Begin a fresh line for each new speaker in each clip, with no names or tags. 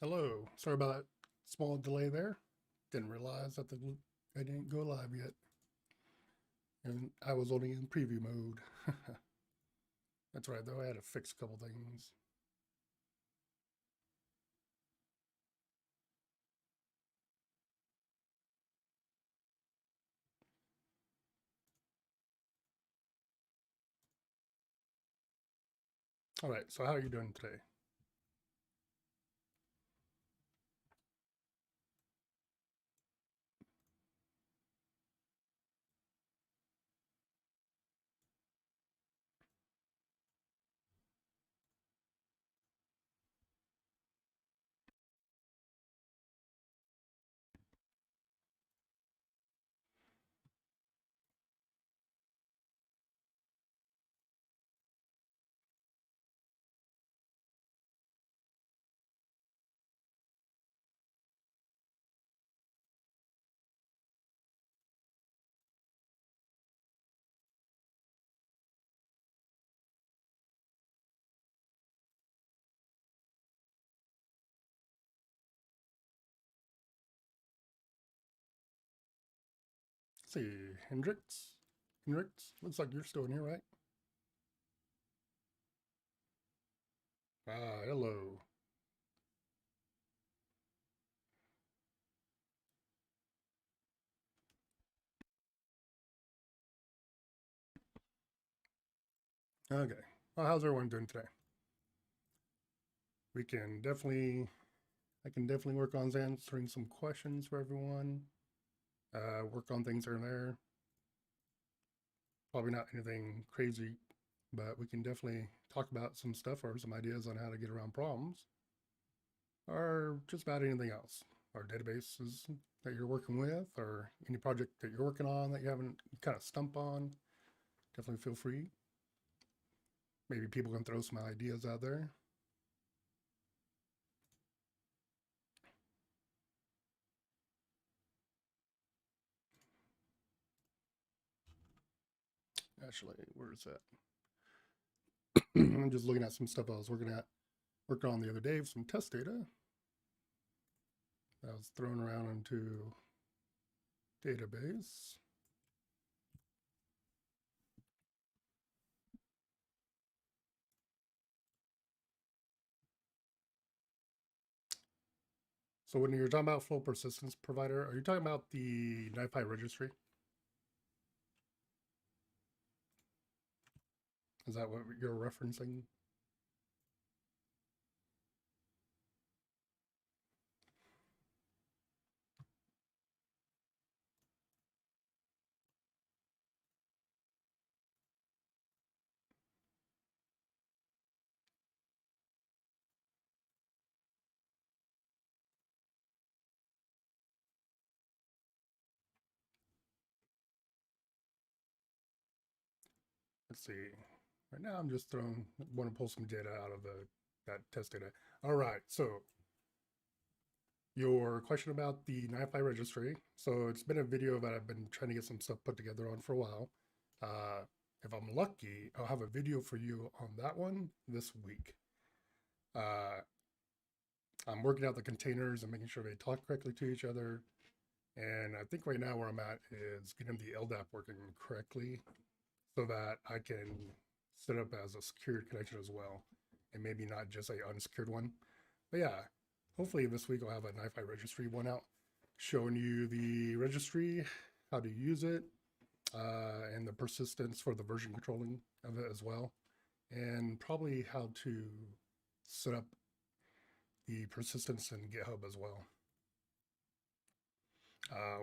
Hello. Sorry about that small delay there. Didn't realize that I didn't go live yet. And I was only in preview mode. That's right, though. I had to fix a couple things. All right, so how are you doing today? Let's see, Hendrix? Hendrix? Looks like you're still in here, right? Hello. Okay. Well, how's everyone doing today? We can definitely, I can definitely work on answering some questions for everyone. Work on things here and there. Probably not anything crazy, but we can definitely talk about some stuff or some ideas on how to get around problems, or just about anything else. Or databases that you're working with, or any project that you're working on that you haven't kind of stump on. Definitely feel free. Maybe people can throw some ideas out there. Actually, where is that? I'm just looking at some stuff I was working on the other day with some test data that was thrown around into database. So when you're talking about flow persistence provider, are you talking about the Nifi registry? Is that what you're referencing? Let's see. Right now, I'm just want to pull some data out of that test data. All right. So your question about the NiFi registry. So it's been a video that I've been trying to get some stuff put together on for a while. If I'm lucky, I'll have a video for you on that one this week. I'm working out the containers and making sure they talk correctly to each other. And I think right now where I'm at is getting the LDAP working correctly so that I can set up as a secured connection as well, and maybe not just a unsecured one. But yeah, hopefully this week I'll have a Nifi registry one out showing you the registry, how to use it, and the persistence for the version controlling of it as well, and probably how to set up the persistence in GitHub as well.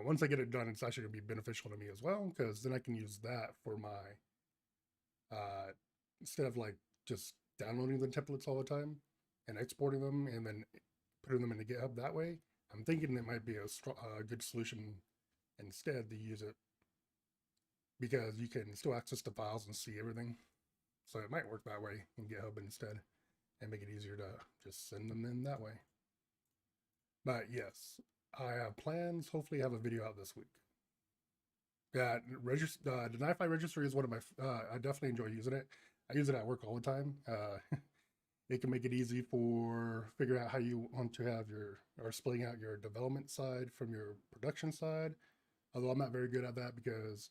Once I get it done, it's actually going to be beneficial to me as well, because then I can use that for my instead of like just downloading the templates all the time and exporting them and then putting them into GitHub that way. I'm thinking it might be a good solution instead to use it, because you can still access the files and see everything. So it might work that way in GitHub instead and make it easier to just send them in that way. But yes, I have plans. Hopefully, have a video out this week. Yeah, the Nifi registry is one of my. I definitely enjoy using it. I use it at work all the time. It can make it easy for figuring out how you want to have your, or splitting out your development side from your production side. Although I'm not very good at that because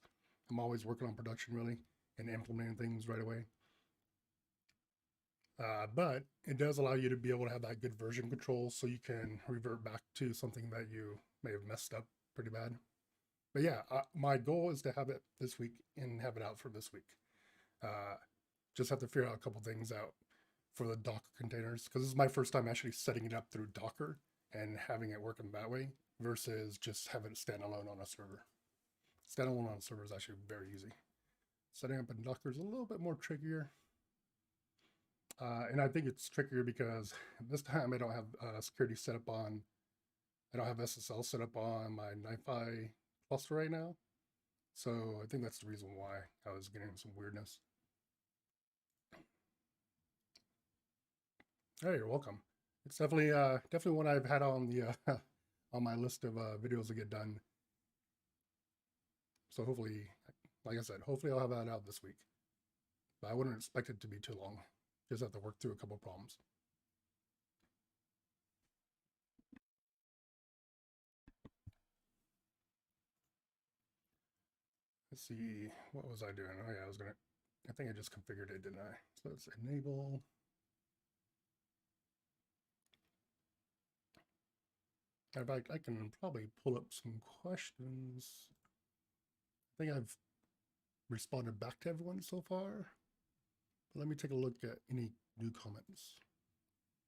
I'm always working on production really and implementing things right away. But it does allow you to be able to have that good version control so you can revert back to something that you may have messed up pretty bad. But yeah, my goal is to have it this week and have it out for this week. Just have to figure out a couple things out for the Docker containers because this is my first time actually setting it up through Docker and having it working that way versus just having it standalone on a server. Standalone on a server is actually very easy. Setting up in Docker is a little bit more trickier. And I think it's trickier because this time I don't have security set up on, I don't have SSL set up on my Nifi cluster right now. So I think that's the reason why I was getting some weirdness. Hey, you're welcome. It's definitely definitely one I've had on the on my list of videos to get done. So hopefully, like I said, hopefully I'll have that out this week. But I wouldn't expect it to be too long. Just have to work through a couple problems. Let's see, what was I doing? Oh yeah, I think I just configured it, didn't I? So let's enable. In fact, I can probably pull up some questions. I think I've responded back to everyone so far. But let me take a look at any new comments.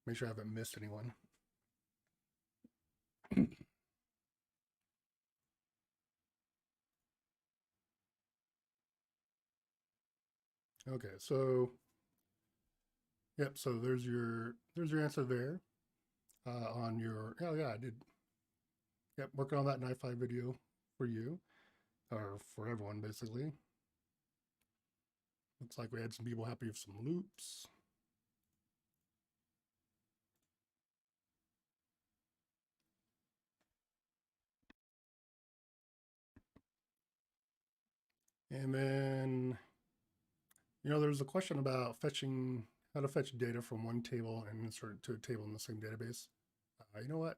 Make sure I haven't missed anyone. Okay, so yep, so there's your answer there. On your, oh yeah, I did. Yep, working on that Nifi video for you, or for everyone basically. Looks like we had some people happy with some loops. And then, there's a question about fetching, how to fetch data from one table and insert it to a table in the same database. You know what?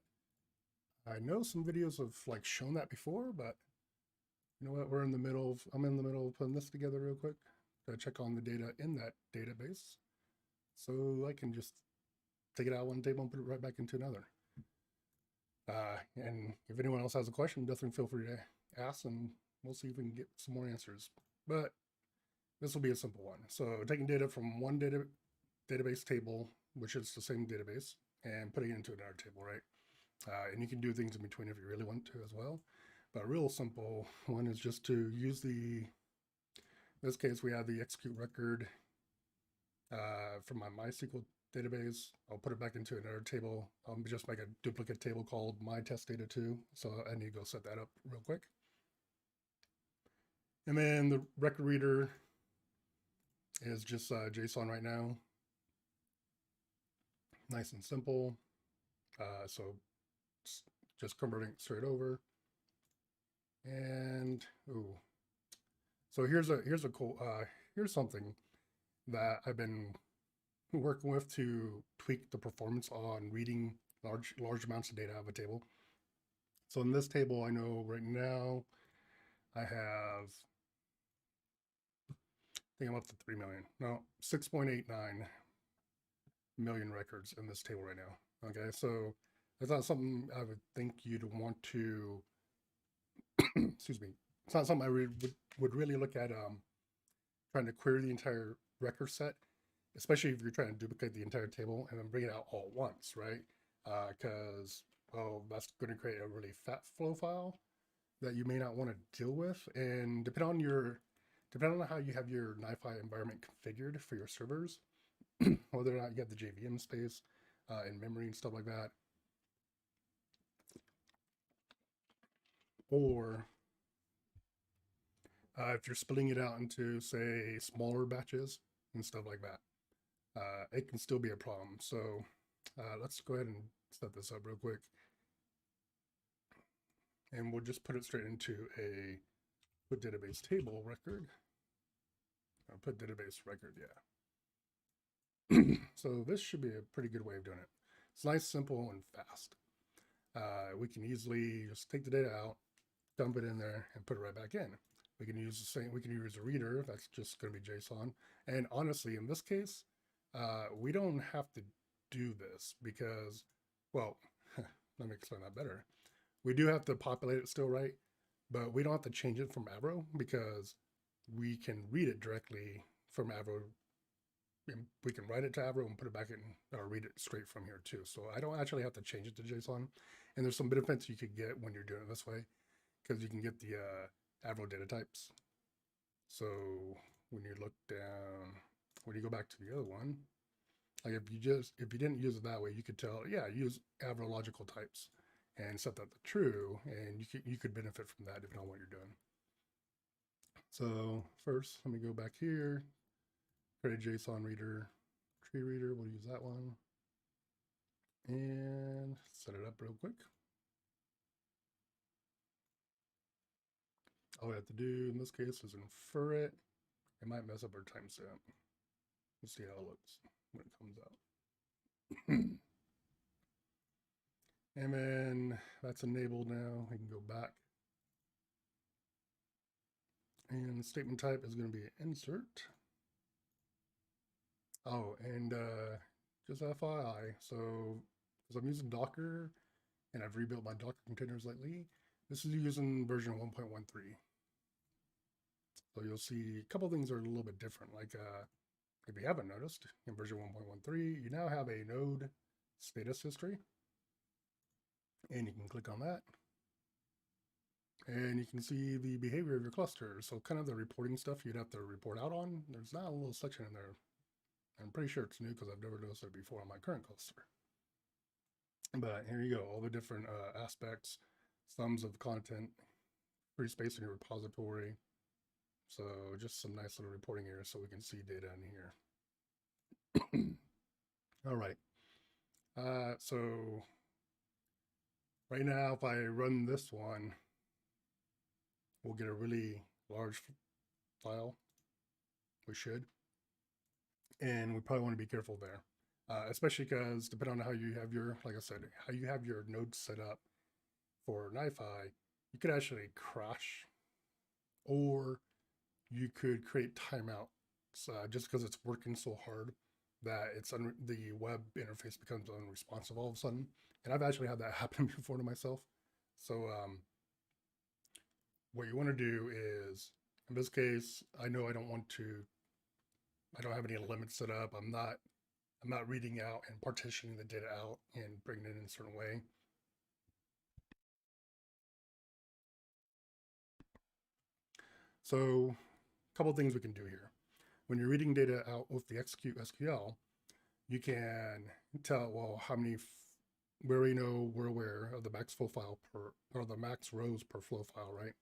I know some videos have like shown that before, but you know what? I'm in the middle of putting this together real quick to check on the data in that database. So I can just take it out one table and put it right back into another. And if anyone else has a question, definitely feel free to ask and we'll see if we can get some more answers. But this will be a simple one. So taking data from one database table, which is the same database, and putting it into another table, right? And you can do things in between if you really want to as well. But a real simple one is just to use in this case, we have the execute record from my MySQL database. I'll put it back into another table. I'll just make a duplicate table called myTestData2. So I need to go set that up real quick. And then the record reader is just JSON right now. Nice and simple. So just converting it straight over. And so here's something that I've been working with to tweak the performance on reading large amounts of data out of a table. So in this table, I know right now I have, I think I'm up to 3 million. No, 6.89 million records in this table right now. Okay, so that's not something I would think you'd want to, excuse me, it's not something I would really look at trying to query the entire record set, especially if you're trying to duplicate the entire table and then bring it out all at once, right? Because, well, that's going to create a really fat flow file that you may not want to deal with. And depending on how you have your Nifi environment configured for your servers, whether or not you have the JVM space and memory and stuff like that, or if you're splitting it out into, say, smaller batches and stuff like that, it can still be a problem. So let's go ahead and set this up real quick. And we'll just put it straight into a put database table record. Put database record, yeah. So this should be a pretty good way of doing it. It's nice, simple, and fast. We can easily just take the data out, dump it in there, and put it right back in. We can use the same. We can use a reader. That's just going to be JSON. And honestly, in this case, we don't have to do this because, well, let me explain that better. We do have to populate it still, right? But we don't have to change it from Avro because we can read it directly from Avro. We can write it to Avro and put it back in, or read it straight from here too. So I don't actually have to change it to JSON. And there's some benefits you could get when you're doing it this way, because you can get the Avro data types. So when you look down, when you go back to the other one, like if you didn't use it that way, you could tell, yeah, use Avro logical types and set that to true, and you could benefit from that depending on what you're doing. So first, let me go back here, create a JSON reader, tree reader, we'll use that one, and set it up real quick. All we have to do in this case is infer it. It might mess up our timestamp. Let's see how it looks when it comes out. And then that's enabled now. We can go back. And the statement type is going to be insert. Oh, and just FYI, so because I'm using Docker and I've rebuilt my Docker containers lately, this is using version 1.13. So you'll see a couple things are a little bit different. Like if you haven't noticed, in version 1.13, you now have a node status history. And you can click on that. And you can see the behavior of your cluster. So kind of the reporting stuff you'd have to report out on. There's not a little section in there. I'm pretty sure it's new because I've never noticed it before on my current cluster. But here you go, all the different aspects, sums of content, free space in your repository. So just some nice little reporting areas so we can see data in here. All right. So right now, if I run this one, we'll get a really large file. We should. And we probably want to be careful there, especially because depending on how you have your, like I said, how you have your node set up for Nifi, you could actually crash, or you could create timeouts just because it's working so hard that the web interface becomes unresponsive all of a sudden. And I've actually had that happen before to myself. So what you want to do is, in this case, I know I don't have any limits set up. I'm not reading out and partitioning the data out and bringing it in a certain way. So a couple of things we can do here. When you're reading data out with the execute SQL, you can tell, well, where we know we're aware of the max flow file or the max rows per flow file, right?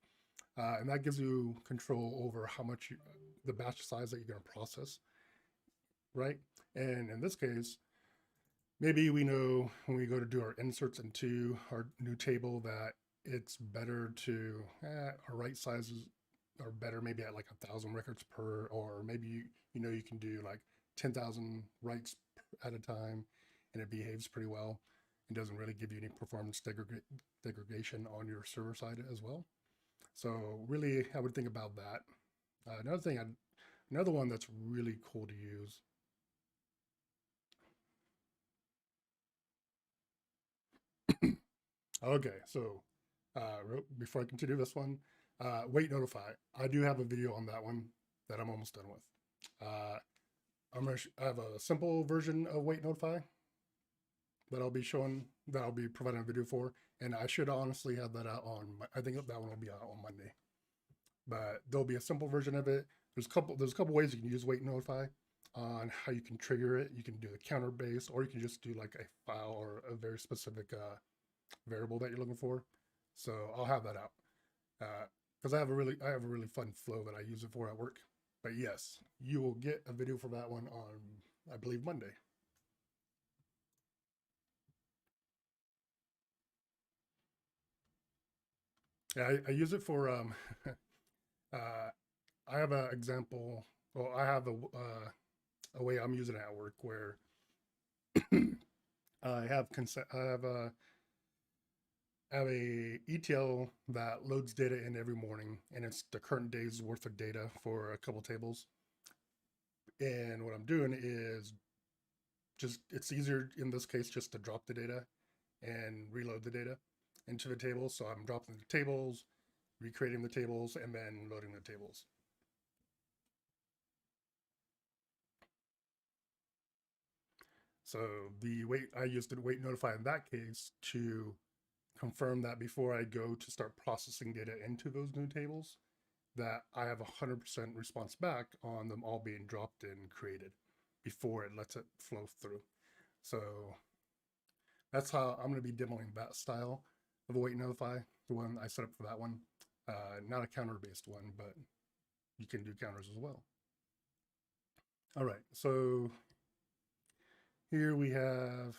And that gives you control over how much the batch size that you're going to process, right? And in this case, maybe we know when we go to do our inserts into our new table that it's better to, our write sizes are better maybe at like 1,000 records per, or maybe you can do like 10,000 writes at a time, and it behaves pretty well. It doesn't really give you any performance degradation on your server side as well. So really, I would think about that. Another one that's really cool to use. Okay, so before I continue this one, wait notify. I do have a video on that one that I'm almost done with. I have a simple version of wait notify that I'll be providing a video for, and I should honestly have that out I think that one will be out on Monday. But there'll be a simple version of it. There's a couple ways you can use wait notify on how you can trigger it. You can do the counter base, or you can just do like a file or a very specific variable that you're looking for. So I'll have that out because I have a really fun flow that I use it for at work. But yes, you will get a video for that one on, I believe, Monday. Yeah, I use it for I have an example. Well, I have a way I'm using it at work where I have a ETL that loads data in every morning, and it's the current day's worth of data for a couple tables. And what I'm doing is it's easier in this case just to drop the data and reload the data into the table. So I'm dropping the tables, recreating the tables, and then loading the tables. So I used the wait notify in that case to confirm that before I go to start processing data into those new tables, that I have 100% response back on them all being dropped and created before it lets it flow through. So that's how I'm going to be demoing that style of await notify, the one I set up for that one. Not a counter-based one, but you can do counters as well. All right, so here we have,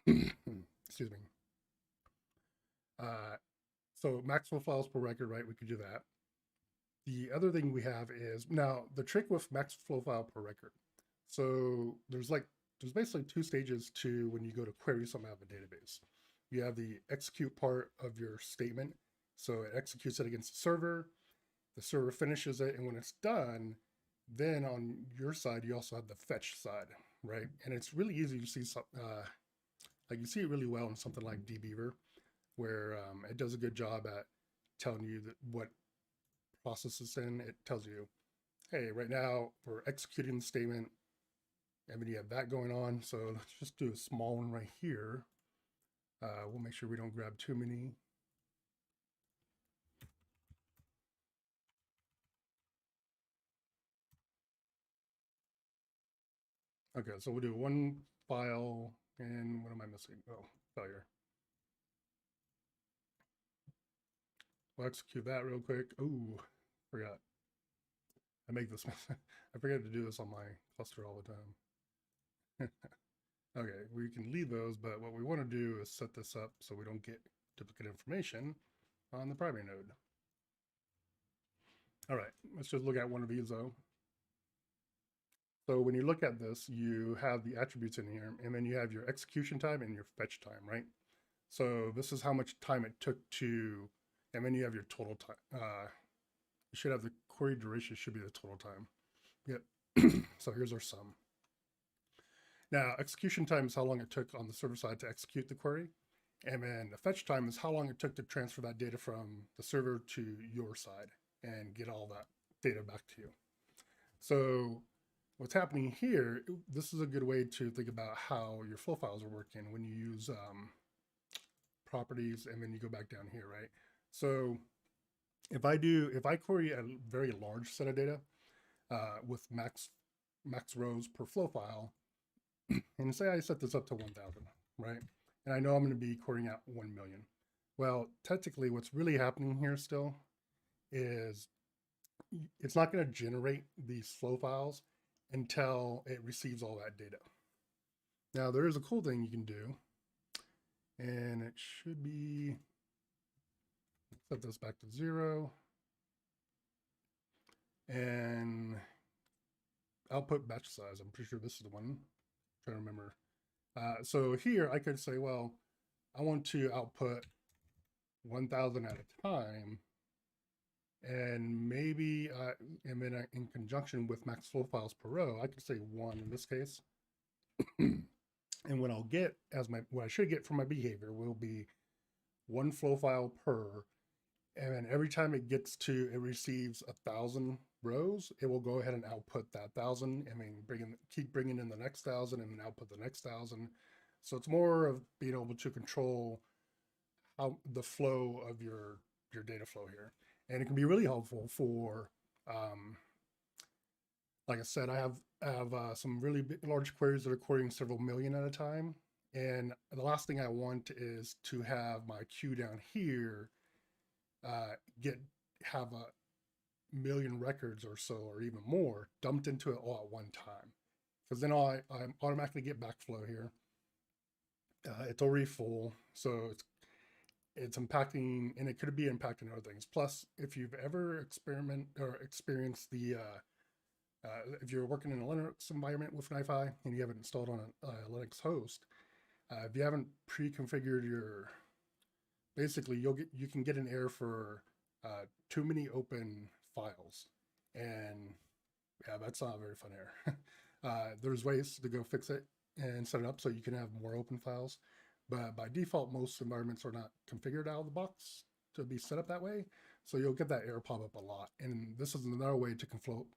excuse me. So maximum files per record, right? We could do that. The other thing we have is, now the trick with max flow file per record. So there's basically two stages to when you go to query something out of a database. You have the execute part of your statement. So it executes it against the server finishes it, and when it's done, then on your side, you also have the fetch side, right? And it's really easy to see like you see it really well in something like dbeaver, where it does a good job at telling you what process it's in. It tells you, hey, right now we're executing the statement, and then you have that going on. So let's just do a small one right here. We'll make sure we don't grab too many. Okay, so we'll do one file, and what am I missing? Oh, failure. We'll execute that real quick. Ooh, forgot. I make this, I forget to do this on my cluster all the time. Okay, we can leave those, but what we want to do is set this up so we don't get duplicate information on the primary node. All right, let's just look at one of these though. So when you look at this, you have the attributes in here, and then you have your execution time and your fetch time, right? So this is how much time it took to, and then you have your total time. You should have the query duration should be the total time. Yep. So here's our sum. Now, execution time is how long it took on the server side to execute the query. And then the fetch time is how long it took to transfer that data from the server to your side and get all that data back to you. So what's happening here, this is a good way to think about how your flow files are working when you use properties, and then you go back down here, right? So if I query a very large set of data with max rows per flow file, and say I set this up to 1,000, right? And I know I'm going to be querying out 1 million. Well, technically what's really happening here still is it's not going to generate these flow files until it receives all that data. Now there is a cool thing you can do, and it should be, set this back to 0, and output batch size. I'm pretty sure this is the one. I'm trying to remember. So here I could say, well, I want to output 1,000 at a time, and maybe and then in conjunction with max flow files per row, I could say 1 in this case. And what I'll get as what I should get from my behavior will be 1 flow file per, and then every time it receives 1,000 rows, it will go ahead and output that 1,000, and then keep bringing in the next 1,000, and then output the next 1,000. So it's more of being able to control how the flow of your data flow here, and it can be really helpful for, like I said, I have some really large queries that are querying several million at a time, and the last thing I want is to have my queue down here have 1 million records or so, or even more, dumped into it all at one time, because then I automatically get backflow here. It's already full, so it's impacting, and it could be impacting other things. Plus, if you've ever experienced the if you're working in a Linux environment with Nifi and you have it installed on a Linux host, if you haven't pre-configured your, basically you can get an error for too many open files, and yeah, that's not a very fun error. There's ways to go fix it and set it up so you can have more open files, but by default, most environments are not configured out of the box to be set up that way. So you'll get that error pop up a lot. And this is another way to control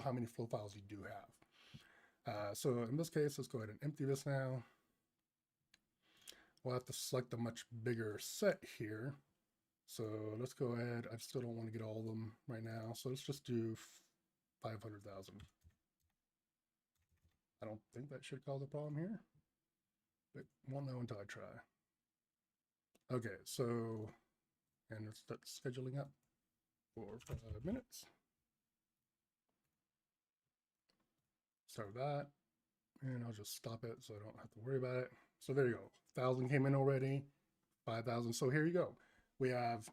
how many flow files you do have. So in this case, let's go ahead and empty this now. We'll have to select a much bigger set here. So let's go ahead. I still don't want to get all of them right now. So let's just do 500,000. I don't think that should cause a problem here, but won't know until I try. Okay, so, and let's start scheduling up for 5 minutes. Start with that, and I'll just stop it so I don't have to worry about it. So there you go, 1,000 came in already, 5,000. So here you go. We have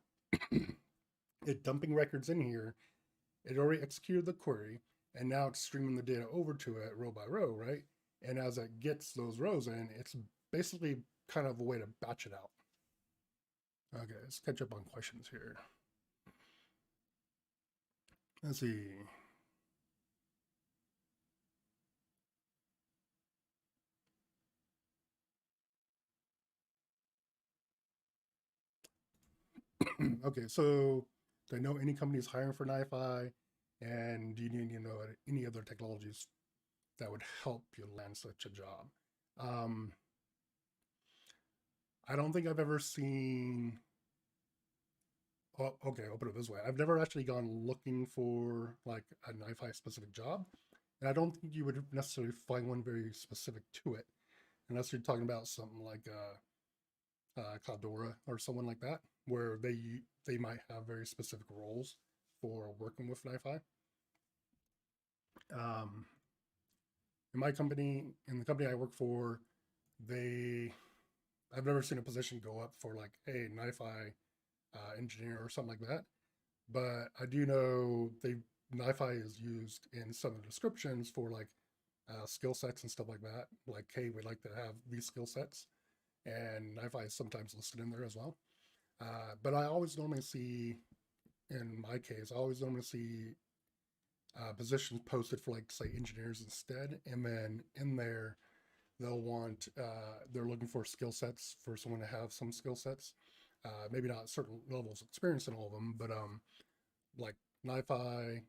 it dumping records in here. It already executed the query, and now it's streaming the data over to it row by row, right? And as it gets those rows in, it's basically kind of a way to batch it out. Okay, let's catch up on questions here. Let's see. Okay, so do I know any companies hiring for Nifi? And do you need to know any other technologies that would help you land such a job? I don't think I've ever seen. Well, okay, I'll put it this way. I've never actually gone looking for like a Nifi specific job. And I don't think you would necessarily find one very specific to it, unless you're talking about something like Cloudora or someone like that, where they might have very specific roles for working with Nifi. In my company, in the company I work for, I've never seen a position go up for like, hey, Nifi engineer or something like that. But I do know Nifi is used in some of the descriptions for like skill sets and stuff like that. Like, hey, we'd like to have these skill sets, and Nifi is sometimes listed in there as well. But I always normally see, in my case, I always normally see positions posted for like say engineers instead, and then in there they'll want they're looking for skill sets for someone to have some skill sets. Maybe not certain levels of experience in all of them, but like Nifi,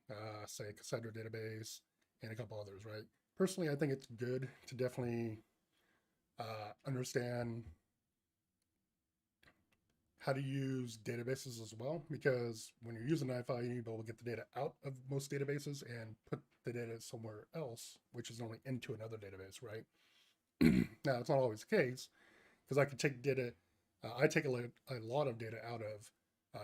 say Cassandra database, and a couple others, right? Personally, I think it's good to definitely understand how to use databases as well, because when you're using Nifi, you need to be able to get the data out of most databases and put the data somewhere else, which is normally into another database, right? Now, it's not always the case, because I can take data, I take a lot of data out of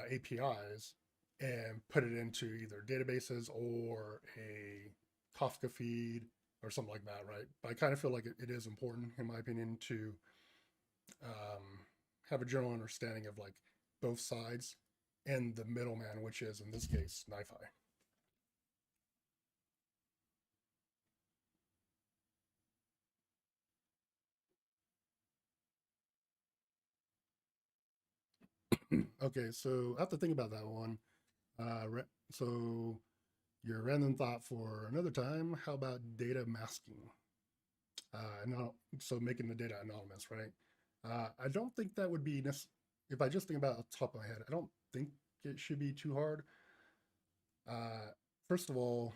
APIs and put it into either databases or a Kafka feed or something like that, right? But I kind of feel like it is important, in my opinion, to have a general understanding of like both sides and the middleman, which is in this case Nifi. Okay, so I have to think about that one. So your random thought for another time. How about data masking? So making the data anonymous, right? I don't think that would be if I just think about it off the top of my head, I don't think it should be too hard. First of all,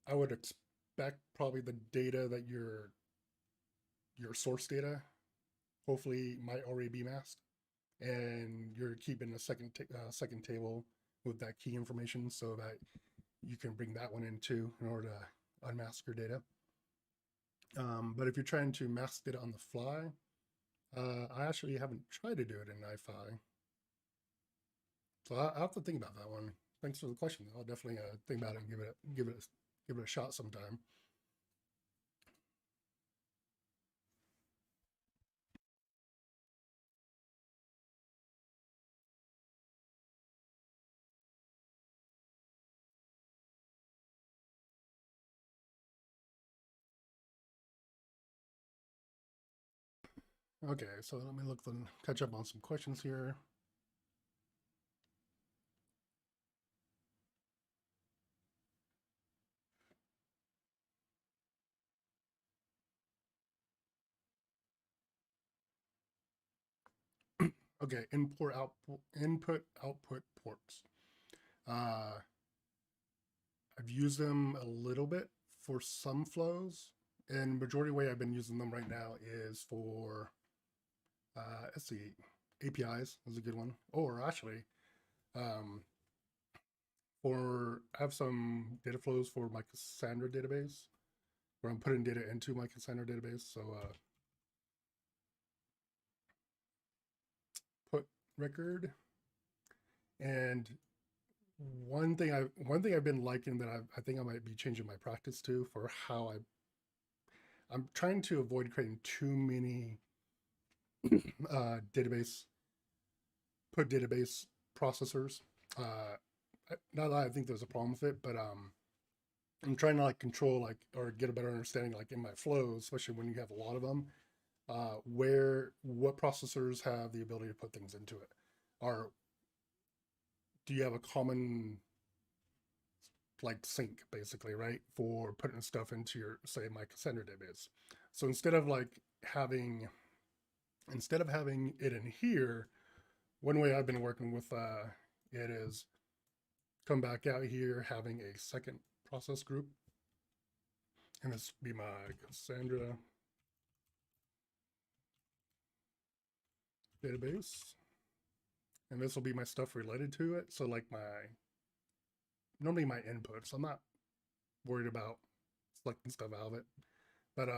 I would expect probably the data that your source data hopefully might already be masked, and you're keeping a second table with that key information so that you can bring that one in too in order to unmask your data. But if you're trying to mask it on the fly, I actually haven't tried to do it in Nifi, so I'll have to think about that one. Thanks for the question. I'll definitely think about it and give it a shot sometime. Okay, so let me catch up on some questions here. Okay, input output ports. I've used them a little bit for some flows, and majority way I've been using them right now is for let's see, APIs is a good one. Or actually, um, I have some data flows for my Cassandra database where I'm putting data into my Cassandra database. So put record. And one thing I've been liking that I think I might be changing my practice to for how I'm trying to avoid creating too many database processors. Uh, not that I think there's a problem with it, but I'm trying to like control like or get a better understanding like in my flows, especially when you have a lot of them, what processors have the ability to put things into it, or do you have a common like sync basically, right, for putting stuff into your say my Cassandra database. So instead of having it in here, one way I've been working with it is come back out here having a second process group, and this be my Cassandra database, and this will be my stuff related to it. So like normally my inputs, I'm not worried about selecting stuff out of it, but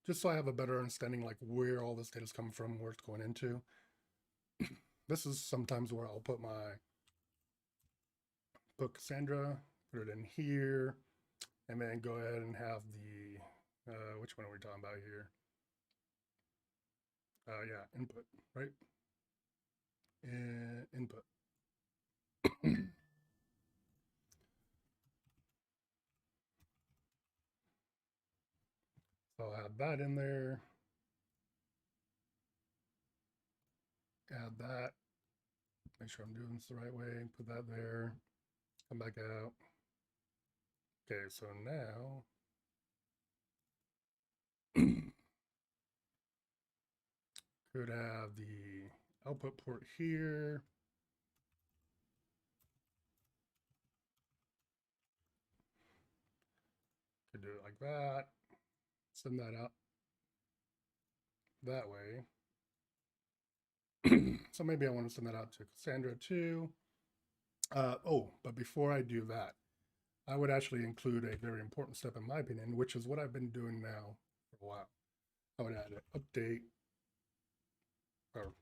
just so I have a better understanding like where all this data is coming from, where it's going into. This is sometimes where I'll put Cassandra, put it in here, and then go ahead and have the which one are we talking about here? Yeah, input, right? And input. So I'll add that in there, add that, make sure I'm doing this the right way, put that there, come back out. Okay, so now could have the output port here. Could do it like that. Send that out that way. So maybe I want to send that out to Cassandra too. But before I do that, I would actually include a very important step in my opinion, which is what I've been doing now for a while. I would add an update, or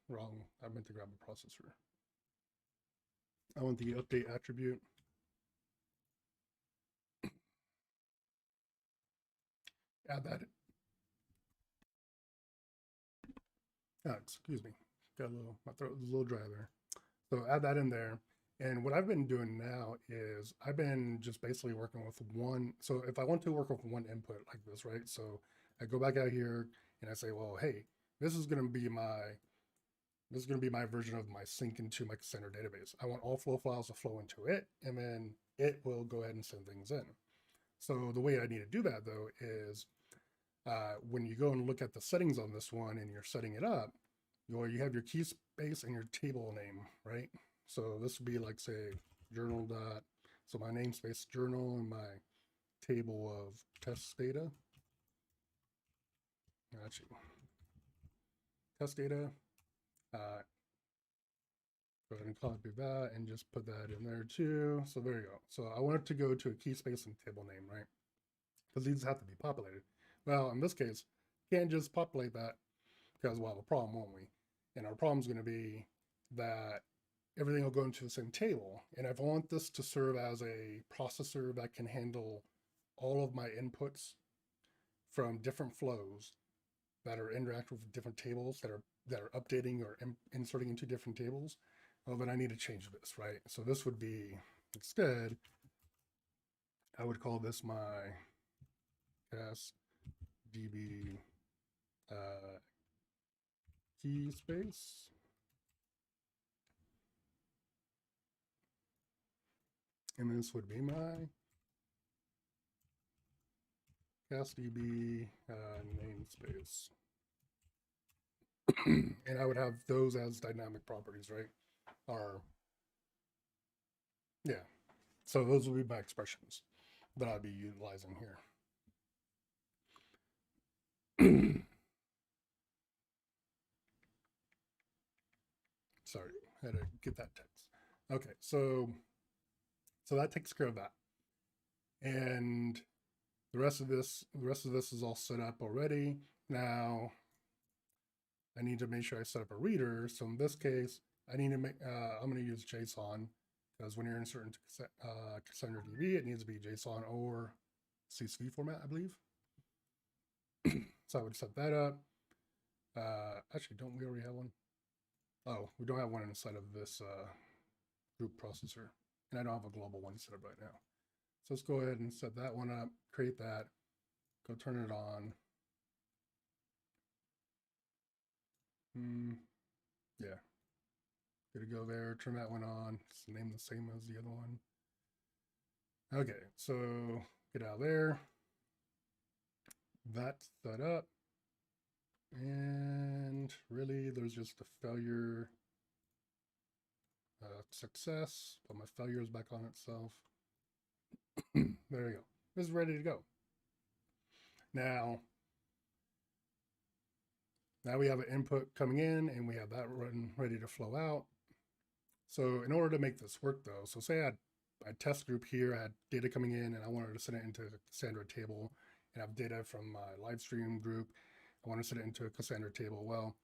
wrong, I meant to grab a processor. I want the update attribute. Add that. Excuse me. My throat was a little dry there. So add that in there. And what I've been doing now is I've been just basically working with one. So if I want to work with one input like this, right? So I go back out here and I say, well, hey, this is going to be my version of my sync into my Cassandra database. I want all flow files to flow into it, and then it will go ahead and send things in. So the way I need to do that though is when you go and look at the settings on this one and you're setting it up, you have your key space and your table name, right? So this would be like say journal dot. So my namespace journal and my table of test data. Actually, test data. Go ahead and copy that and just put that in there too. So there you go. So I want it to go to a key space and table name, right? Because these have to be populated. Well, in this case, can't just populate that because we'll have a problem, won't we? And our problem is going to be that everything will go into the same table. And if I want this to serve as a processor that can handle all of my inputs from different flows that are interactive with different tables that are updating or inserting into different tables, well, then I need to change this, right? So this would be, instead, I would call this my CAS DB key space. And this would be my CastDB namespace. And I would have those as dynamic properties, right? Or, yeah. So those will be my expressions that I'll be utilizing here. Sorry, I had to get that text. Okay, so that takes care of that. And the rest of this is all set up already. Now I need to make sure I set up a reader. So in this case, I need to make, I'm going to use JSON, because when you're inserting ConvertRecord, it needs to be JSON or CSV format, I believe. So I would set that up. Actually, don't we already have one? Oh, we don't have one inside of this group processor, and I don't have a global one set up right now. So let's go ahead and set that one up, create that, go turn it on. Yeah, good to go there. Turn that one on. It's named the same as the other one. Okay, so get out of there. That's set up. And really, there's just a failure success, but my failure is back on itself. There you go. This is ready to go. Now we have an input coming in, and we have that run ready to flow out. So in order to make this work, though, so say I had a test group here, I had data coming in, and I wanted to send it into a Cassandra table, and I have data from my live stream group. I want to send it into a Cassandra table. Well,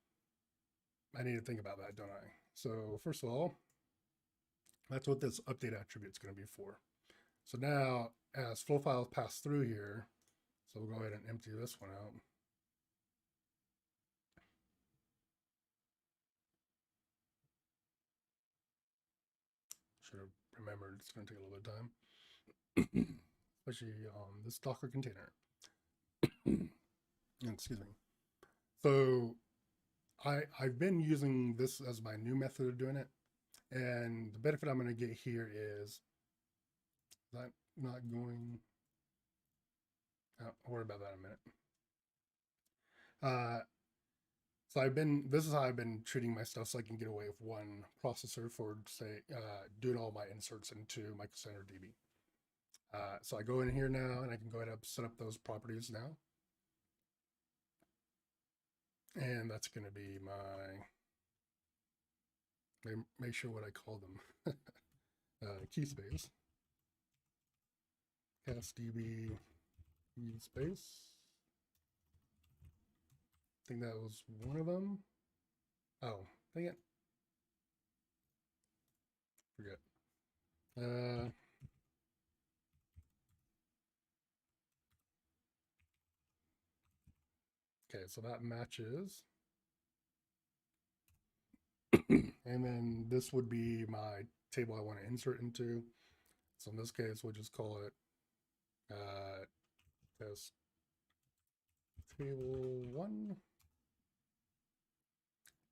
I need to think about that, don't I? So first of all, that's what this update attribute is going to be for. So now, as flow files pass through here, so we'll go ahead and empty this one out. Should have remembered it's going to take a little bit of time, especially this Docker container. Excuse me. So I've been using this as my new method of doing it, and the benefit I'm going to get here is that not going. I'll worry about that in a minute. So this is how I've been treating my stuff, so I can get away with one processor for, say, doing all my inserts into my Cassandra DB. So I go in here now, and I can go ahead and set up those properties now. And that's going to be make sure what I call them, key space, CastDB key space. I think that was one of them. Oh, dang it. Forget. Okay, so that matches. And then this would be my table I want to insert into. So in this case, we'll just call it test table 1.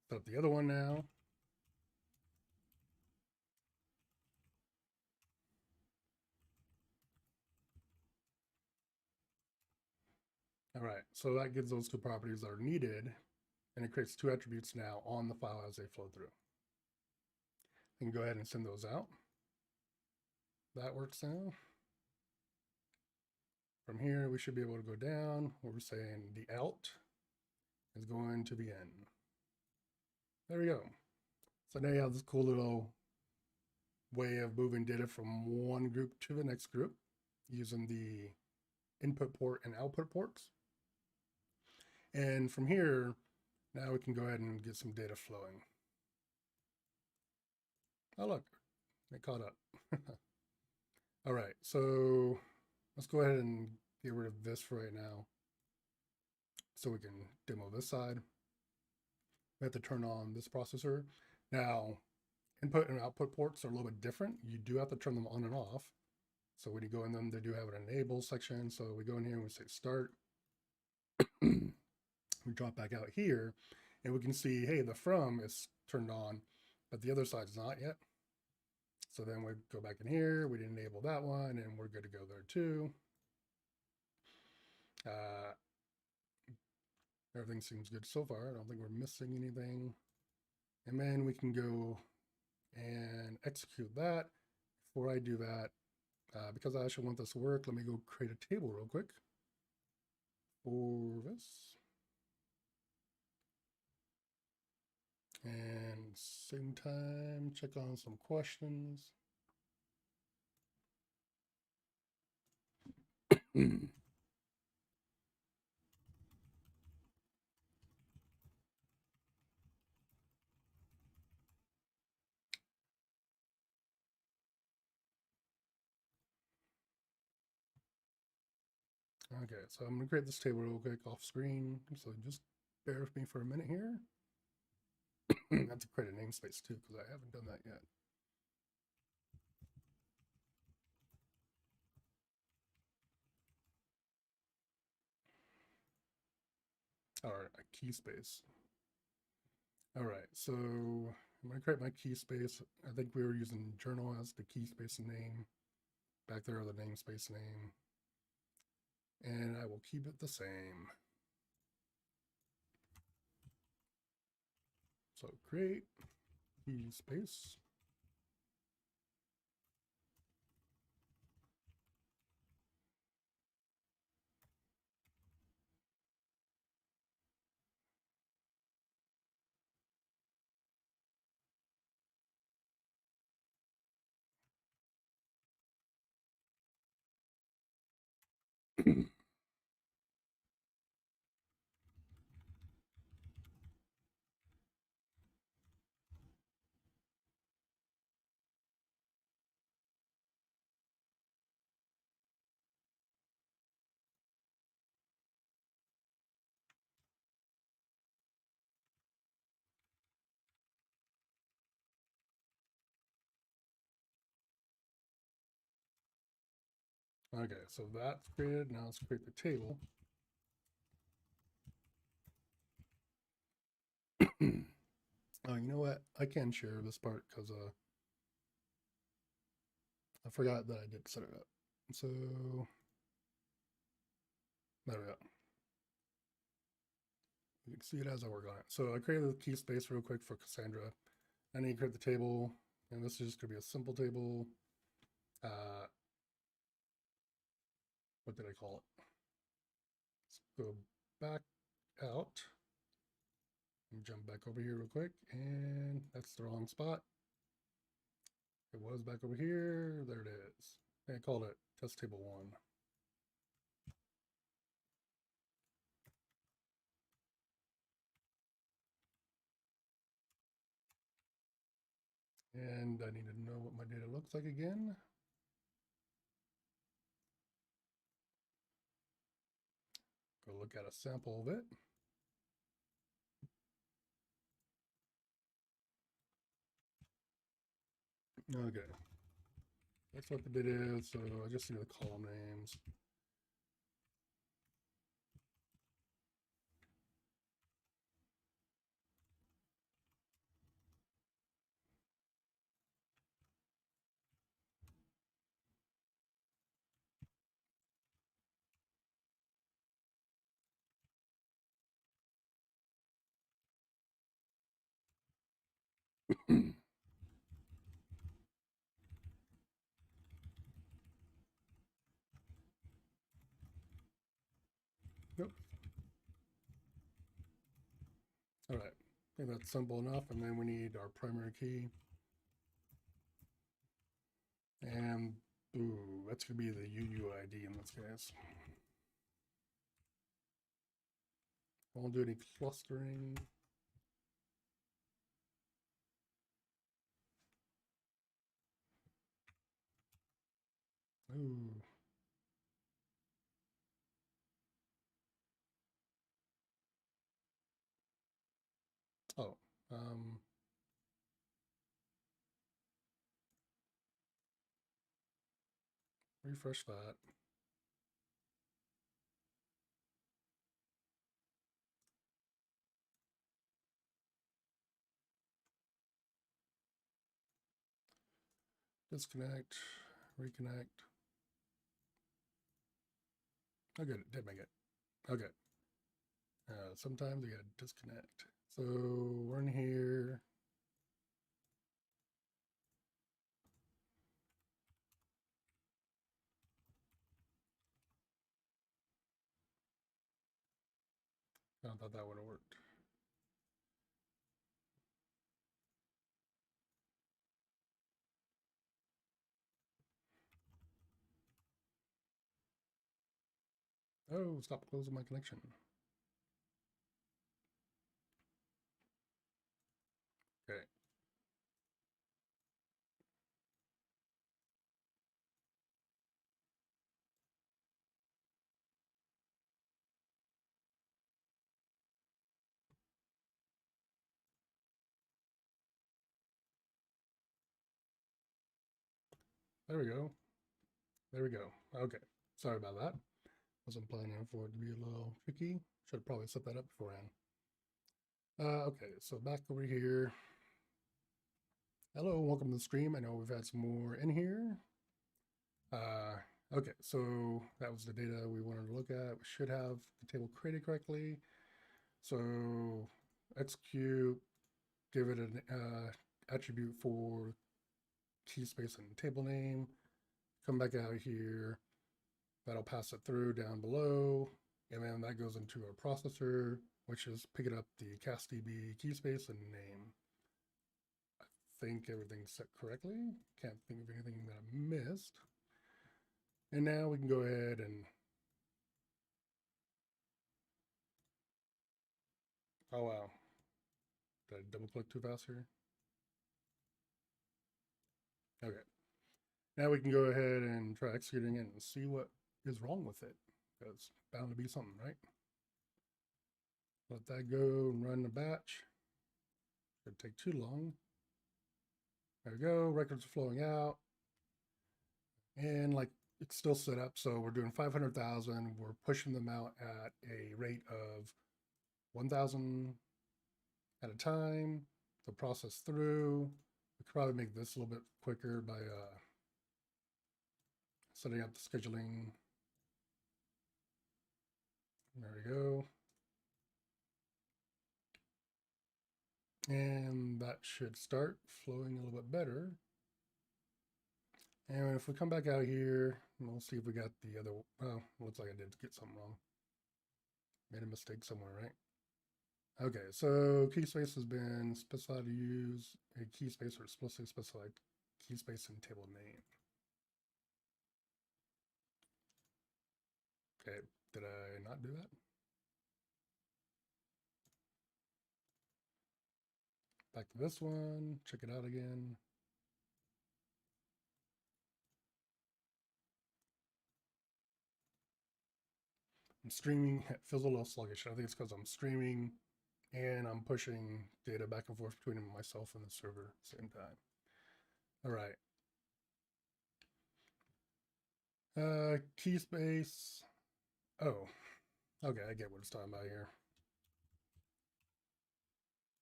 Set up the other one now. All right, so that gives those two properties that are needed, and it creates two attributes now on the file as they flow through. I can go ahead and send those out. That works now. From here, we should be able to go down where we're saying the out is going to the in. There we go. So now you have this cool little way of moving data from one group to the next group using the input port and output ports. And from here, now we can go ahead and get some data flowing. Oh, look, it caught up. All right, so let's go ahead and get rid of this for right now so we can demo this side. We have to turn on this processor. Now, input and output ports are a little bit different. You do have to turn them on and off. So when you go in them, they do have an enable section. So we go in here and we say start. We drop back out here, And we can see, hey, the from is turned on, but the other side's not yet. So then we go back in here, we enable that one, and we're good to go there too. Everything seems good so far. I don't think we're missing anything. And then we can go and execute that. Before I do that, because I actually want this to work, let me go create a table real quick for this. And same time, check on some questions. Okay, so I'm gonna create this table real quick off screen. So just bear with me for a minute here. I have to create a namespace too, because I haven't done that yet. All right, a key space. All right, so I'm gonna create my key space. I think we were using journal as the key space name. Back there are the namespace name. And I will keep it the same. So create key space. Okay, so that's created. Now let's create the table. Oh, you know what? I can share this part because I forgot that I did set it up. So there we go. You can see it as I work on it. So I created the key space real quick for Cassandra. I need to create the table, and this is just gonna be a simple table. What did I call it? Let's go back out and jump back over here real quick, and that's the wrong spot. It was back over here. There it is. I called it test table 1. And I need to know what my data looks like again. Go look at a sample of it. Okay. That's what the bit is, so I just need the column names. Yep. All right. I think that's simple enough. And then we need our primary key. And ooh, that's going to be the UUID in this case. I won't do any clustering. Ooh. Oh. Refresh that. Disconnect, reconnect. Oh, good, it did make it. Okay. Sometimes we gotta disconnect. So we're in here. I thought that would have worked. Oh, stop closing my connection. Okay. There we go. There we go. Okay. Sorry about that. Wasn't planning for it to be a little tricky. Should have probably set that up beforehand. Okay, so back over here. Hello, welcome to the stream. I know we've had some more in here. Okay, so that was the data we wanted to look at. We should have the table created correctly. So execute, give it an attribute for key space and table name. Come back out here. That'll pass it through down below. And then that goes into our processor, which is picking up the castdb key space and name. I think everything's set correctly. Can't think of anything that I missed. And now we can go ahead and, oh wow, did I double click too fast here? Okay, now we can go ahead and try executing it and see what is wrong with it. It's bound to be something, right? Let that go and run the batch. Should take too long. There we go, records are flowing out. And like it's still set up, so we're doing 500,000. We're pushing them out at a rate of 1,000 at a time to process through. We could probably make this a little bit quicker by setting up the scheduling. There we go. And that should start flowing a little bit better. And if we come back out here, we'll see if we got the other, well, looks like I did get something wrong. Made a mistake somewhere, right? Okay, so key space has been specified to use a key space or explicitly specified key space in table name. Okay, did I not do that? Back to this one, check it out again. I'm streaming, it feels a little sluggish. I think it's because I'm streaming and I'm pushing data back and forth between myself and the server at the same time. All right. Key space. Oh, okay, I get what it's talking about here.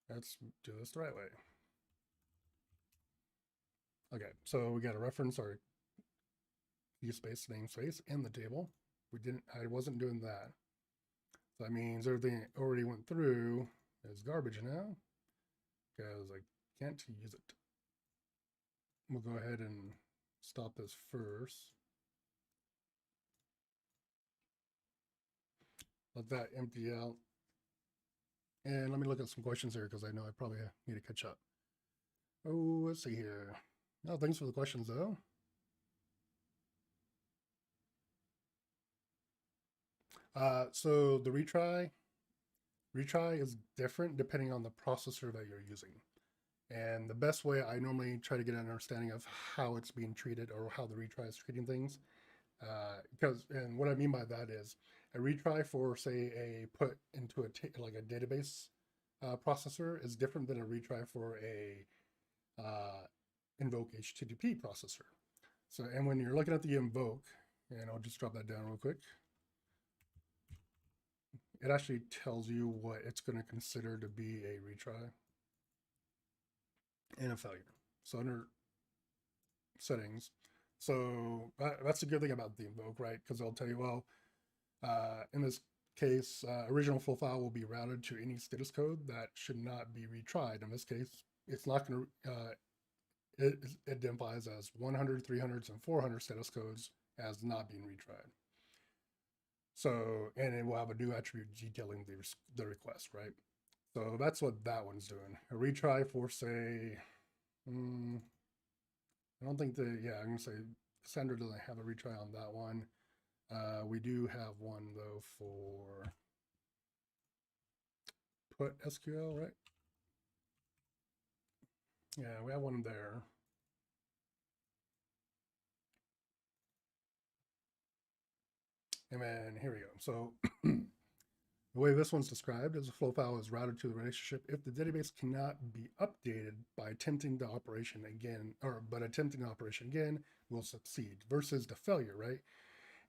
Let's do this the right way. Okay, so we got to reference our key space namespace in the table. I wasn't doing that. So that means everything already went through is garbage now because I can't use it. We'll go ahead and stop this first. Let that empty out. And let me look at some questions here because I know I probably need to catch up. Oh, let's see here. Oh, thanks for the questions though. So the retry is different depending on the processor that you're using. And the best way I normally try to get an understanding of how it's being treated or how the retry is treating things. And what I mean by that is a retry for say a put into like a database processor is different than a retry for a invoke HTTP processor. So, and when you're looking at the invoke, and I'll just drop that down real quick, it actually tells you what it's going to consider to be a retry and a failure. So under settings. So that's a good thing about the invoke, right? Because they'll tell you, well, in this case, original full file will be routed to any status code that should not be retried. In this case, it's not going to, it identifies as 100, 300s, and 400 status codes as not being retried. So, and it will have a new attribute detailing the request, right? So that's what that one's doing. A retry for, say, I don't think yeah, I'm going to say Cassandra doesn't have a retry on that one. We do have one, though, for put SQL, right? Yeah, we have one there. And then here we go. So the way this one's described is a flow file is routed to the relationship if the database cannot be updated by attempting the operation again, but attempting the operation again will succeed versus the failure, right?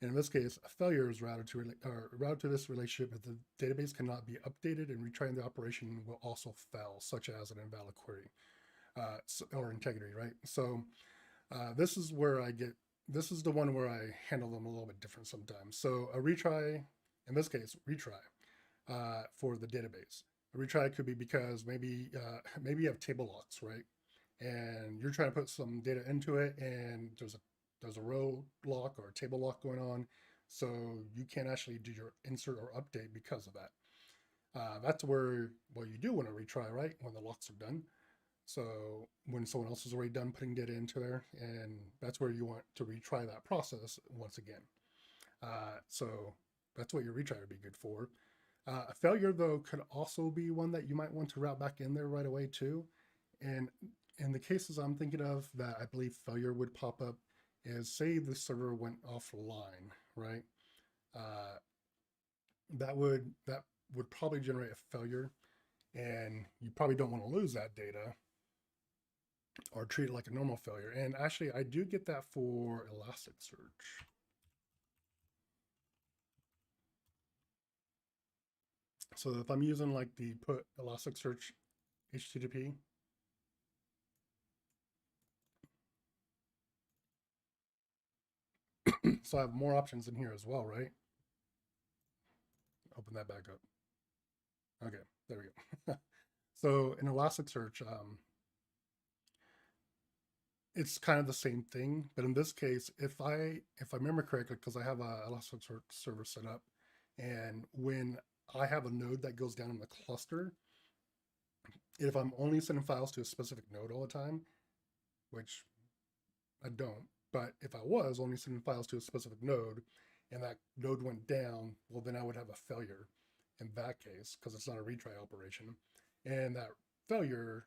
And in this case, a failure is routed to this relationship if the database cannot be updated, and retrying the operation will also fail, such as an invalid query or integrity, right? So this is where this is the one where I handle them a little bit different sometimes. So a retry, in this case, retry for the database. A retry could be because maybe you have table locks, right? And you're trying to put some data into it, and there's a row lock or a table lock going on, so you can't actually do your insert or update because of that. That's where, well, you do want to retry, right, when the locks are done. So when someone else is already done putting data into there, and that's where you want to retry that process once again. So that's what your retry would be good for. A failure, though, could also be one that you might want to route back in there right away too. And in the cases I'm thinking of that I believe failure would pop up is, say the server went offline, right? That would probably generate a failure, and you probably don't want to lose that data or treat it like a normal failure. And actually, I do get that for Elasticsearch. So if I'm using like the put Elasticsearch HTTP, so I have more options in here as well, right? Open that back up. Okay, there we go. So in Elasticsearch, it's kind of the same thing, but in this case, if I remember correctly, because I have a Elasticsearch server set up, and when I have a node that goes down in the cluster, if I'm only sending files to a specific node all the time, which I don't, but if I was only sending files to a specific node and that node went down, well, then I would have a failure in that case, because it's not a retry operation. And that failure,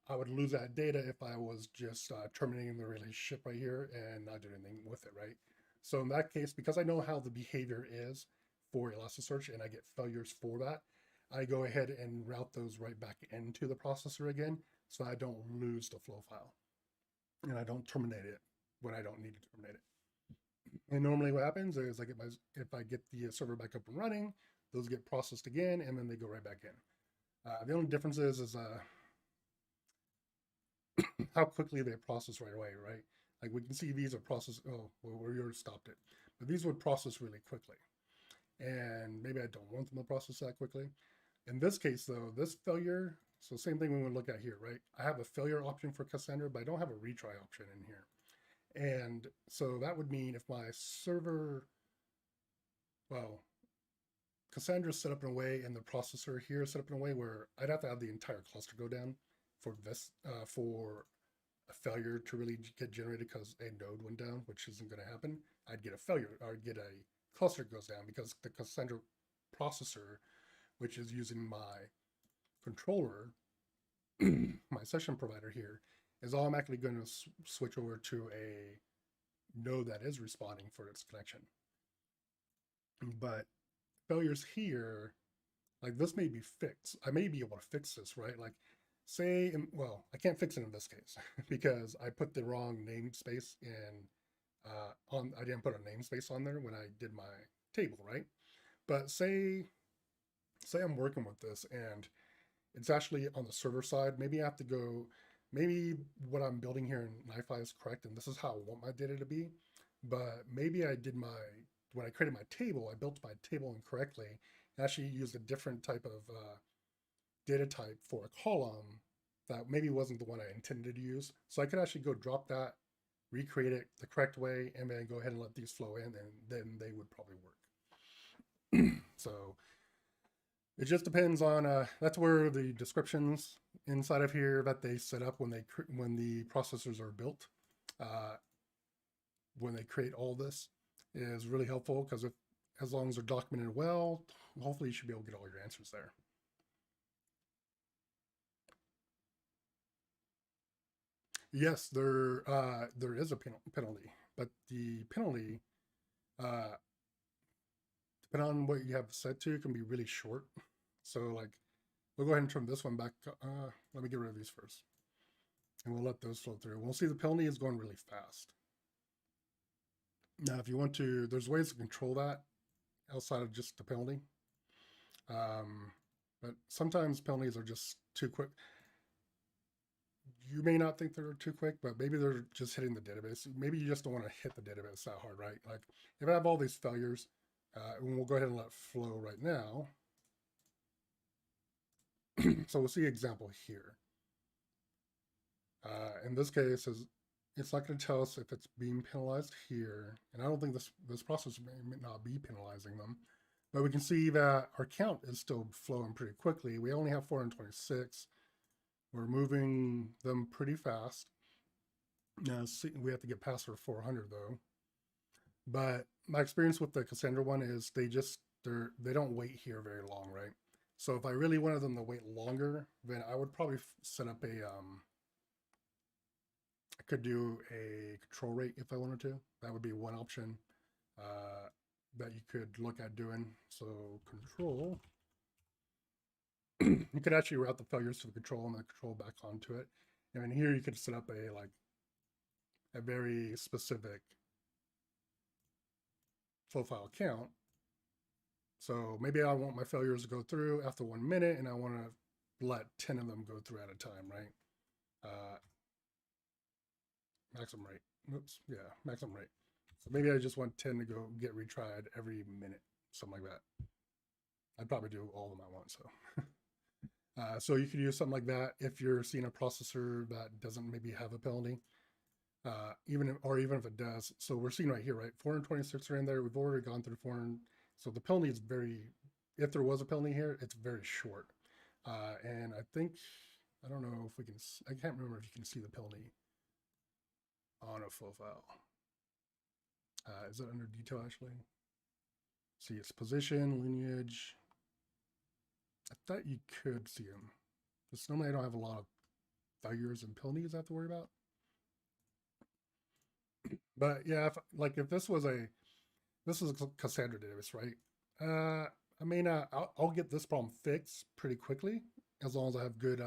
I would lose that data if I was just terminating the relationship right here and not doing anything with it, right? So in that case, because I know how the behavior is for Elasticsearch and I get failures for that, I go ahead and route those right back into the processor again, so I don't lose the flow file and I don't terminate it when I don't need to terminate it. And normally what happens is if I get the server back up and running, those get processed again, and then they go right back in. The only difference is how quickly they process right away, right? Like we can see these are processed, oh, well, we already stopped it. But these would process really quickly. And maybe I don't want them to process that quickly. In this case, though, this failure, so same thing we would look at here, right? I have a failure option for Cassandra, but I don't have a retry option in here. And so that would mean if my server, well, Cassandra's set up in a way and the processor here is set up in a way where I'd have to have the entire cluster go down for this, for a failure to really get generated because a node went down, which isn't going to happen. I'd get a failure, or I'd get a cluster goes down because the Cassandra processor, which is using my controller, my session provider here, is automatically going to switch over to a node that is responding for its connection. But failures here, like this may be fixed. I may be able to fix this, right? Like say, well, I can't fix it in this case because I put the wrong namespace in, I didn't put a namespace on there when I did my table, right? But say I'm working with this and it's actually on the server side. Maybe I have to go maybe what I'm building here in Nifi is correct, and this is how I want my data to be. But maybe when I created my table, I built my table incorrectly and actually used a different type of data type for a column that maybe wasn't the one I intended to use. So I could actually go drop that, recreate it the correct way, and then go ahead and let these flow in, and then they would probably work. So it just depends on, that's where the descriptions inside of here that they set up when the processors are built, when they create all this, is really helpful, because as long as they're documented well, hopefully you should be able to get all your answers there. Yes, there is a penalty, but the penalty, uh, depending on what you have set to, can be really short. So like, we'll go ahead and turn this one back. Let me get rid of these first, and we'll let those flow through. We'll see the penalty is going really fast. Now, if you want to, there's ways to control that outside of just the penalty. But sometimes penalties are just too quick. You may not think they're too quick, but maybe they're just hitting the database. Maybe you just don't want to hit the database that hard, right? Like if I have all these failures, and we'll go ahead and let flow right now. So we'll see an example here. In this case, it's not going to tell us if it's being penalized here, and I don't think this process may not be penalizing them, but we can see that our count is still flowing pretty quickly. We only have 426. We're moving them pretty fast. Now, we have to get past our 400 though. But my experience with the Cassandra one is they don't wait here very long, right? So if I really wanted them to wait longer, then I would probably set up I could do a control rate if I wanted to. That would be one option that you could look at doing. So control, you could actually route the failures to the control and the control back onto it. And then here you could set up a very specific flow file count. So maybe I want my failures to go through after 1 minute, and I want to let 10 of them go through at a time, right? Maximum rate. Oops, yeah, maximum rate. So maybe I just want 10 to go get retried every minute, something like that. I'd probably do all of them at once. So you could use something like that if you're seeing a processor that doesn't maybe have a penalty, even if it does. So we're seeing right here, right? 426 are in there. We've already gone through 400. So the penalty is if there was a penalty here, it's very short. And I think, I don't know if we can, I can't remember if you can see the penalty on a flow file. Is it under detail actually? See its position, lineage. I thought you could see them. Because normally I don't have a lot of failures and penalties I have to worry about. But yeah, if this was a Cassandra database, right? I mean, I'll get this problem fixed pretty quickly as long as I have good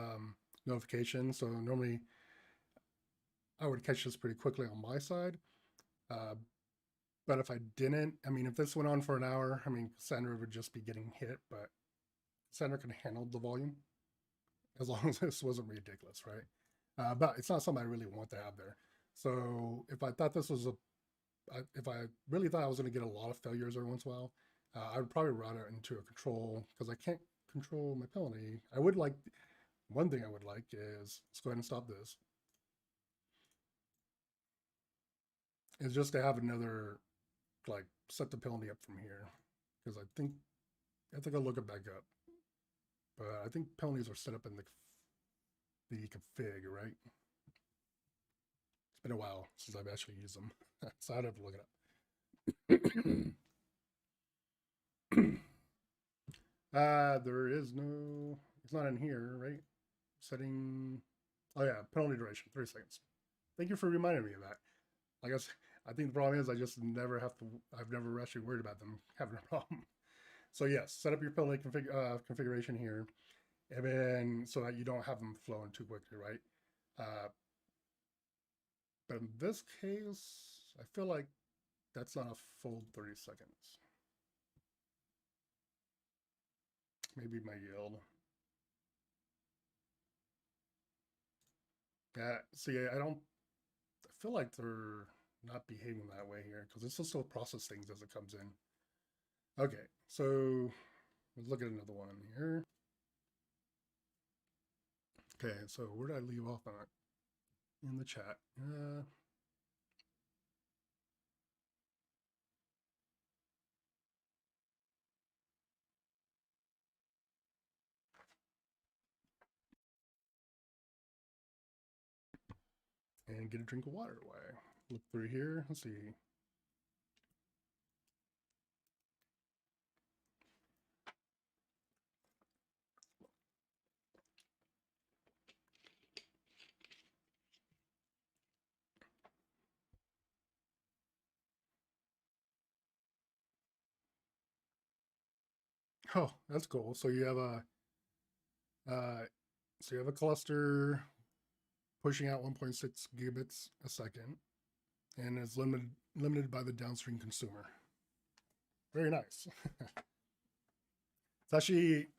notifications. So normally I would catch this pretty quickly on my side. But if I didn't, I mean, if this went on for an hour, I mean, Cassandra would just be getting hit, but Cassandra can handle the volume as long as this wasn't ridiculous, right? But it's not something I really want to have there. So if I thought this was if I really thought I was going to get a lot of failures every once in a while, I would probably route it into a control, because I can't control my penalty. One thing I would like is, let's go ahead and stop this, is just to have another, like, set the penalty up from here, because I think I'll look it back up, but I think penalties are set up in the config, right? It's been a while since I've actually used them, so I'd have to look it up. There is no, it's not in here, right? Setting, oh yeah, penalty duration, 3 seconds. Thank you for reminding me of that. I guess I think the problem is I've never actually worried about them having a problem. So yes, set up your penalty configuration here, and then so that you don't have them flowing too quickly, right? But in this case, I feel like that's not a full 30 seconds. Maybe my yield. Yeah, see, I feel like they're not behaving that way here because this will still process things as it comes in. Okay, so let's look at another one here. Okay, so where did I leave off on it? In the chat. And get a drink of water away. Look through here. Let's see. Oh, that's cool. So you have uh, a cluster pushing out 1.6 gigabits a second, and is limited by the downstream consumer. Very nice. It's actually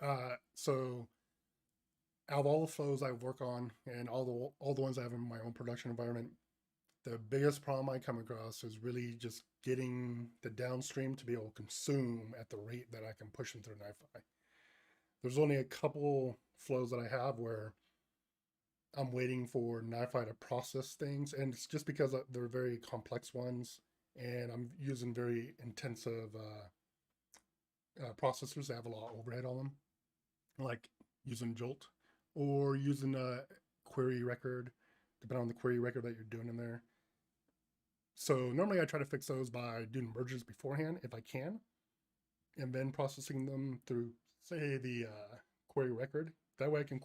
so out of all the flows I work on and all the ones I have in my own production environment, the biggest problem I come across is really just getting the downstream to be able to consume at the rate that I can push them through Nifi. There's only a couple flows that I have where I'm waiting for Nifi to process things, and it's just because they're very complex ones, and I'm using very intensive processors that have a lot of overhead on them, like using Jolt or using a query record, depending on the query record that you're doing in there. So normally I try to fix those by doing merges beforehand if I can, and then processing them through, say, the query record. That way I can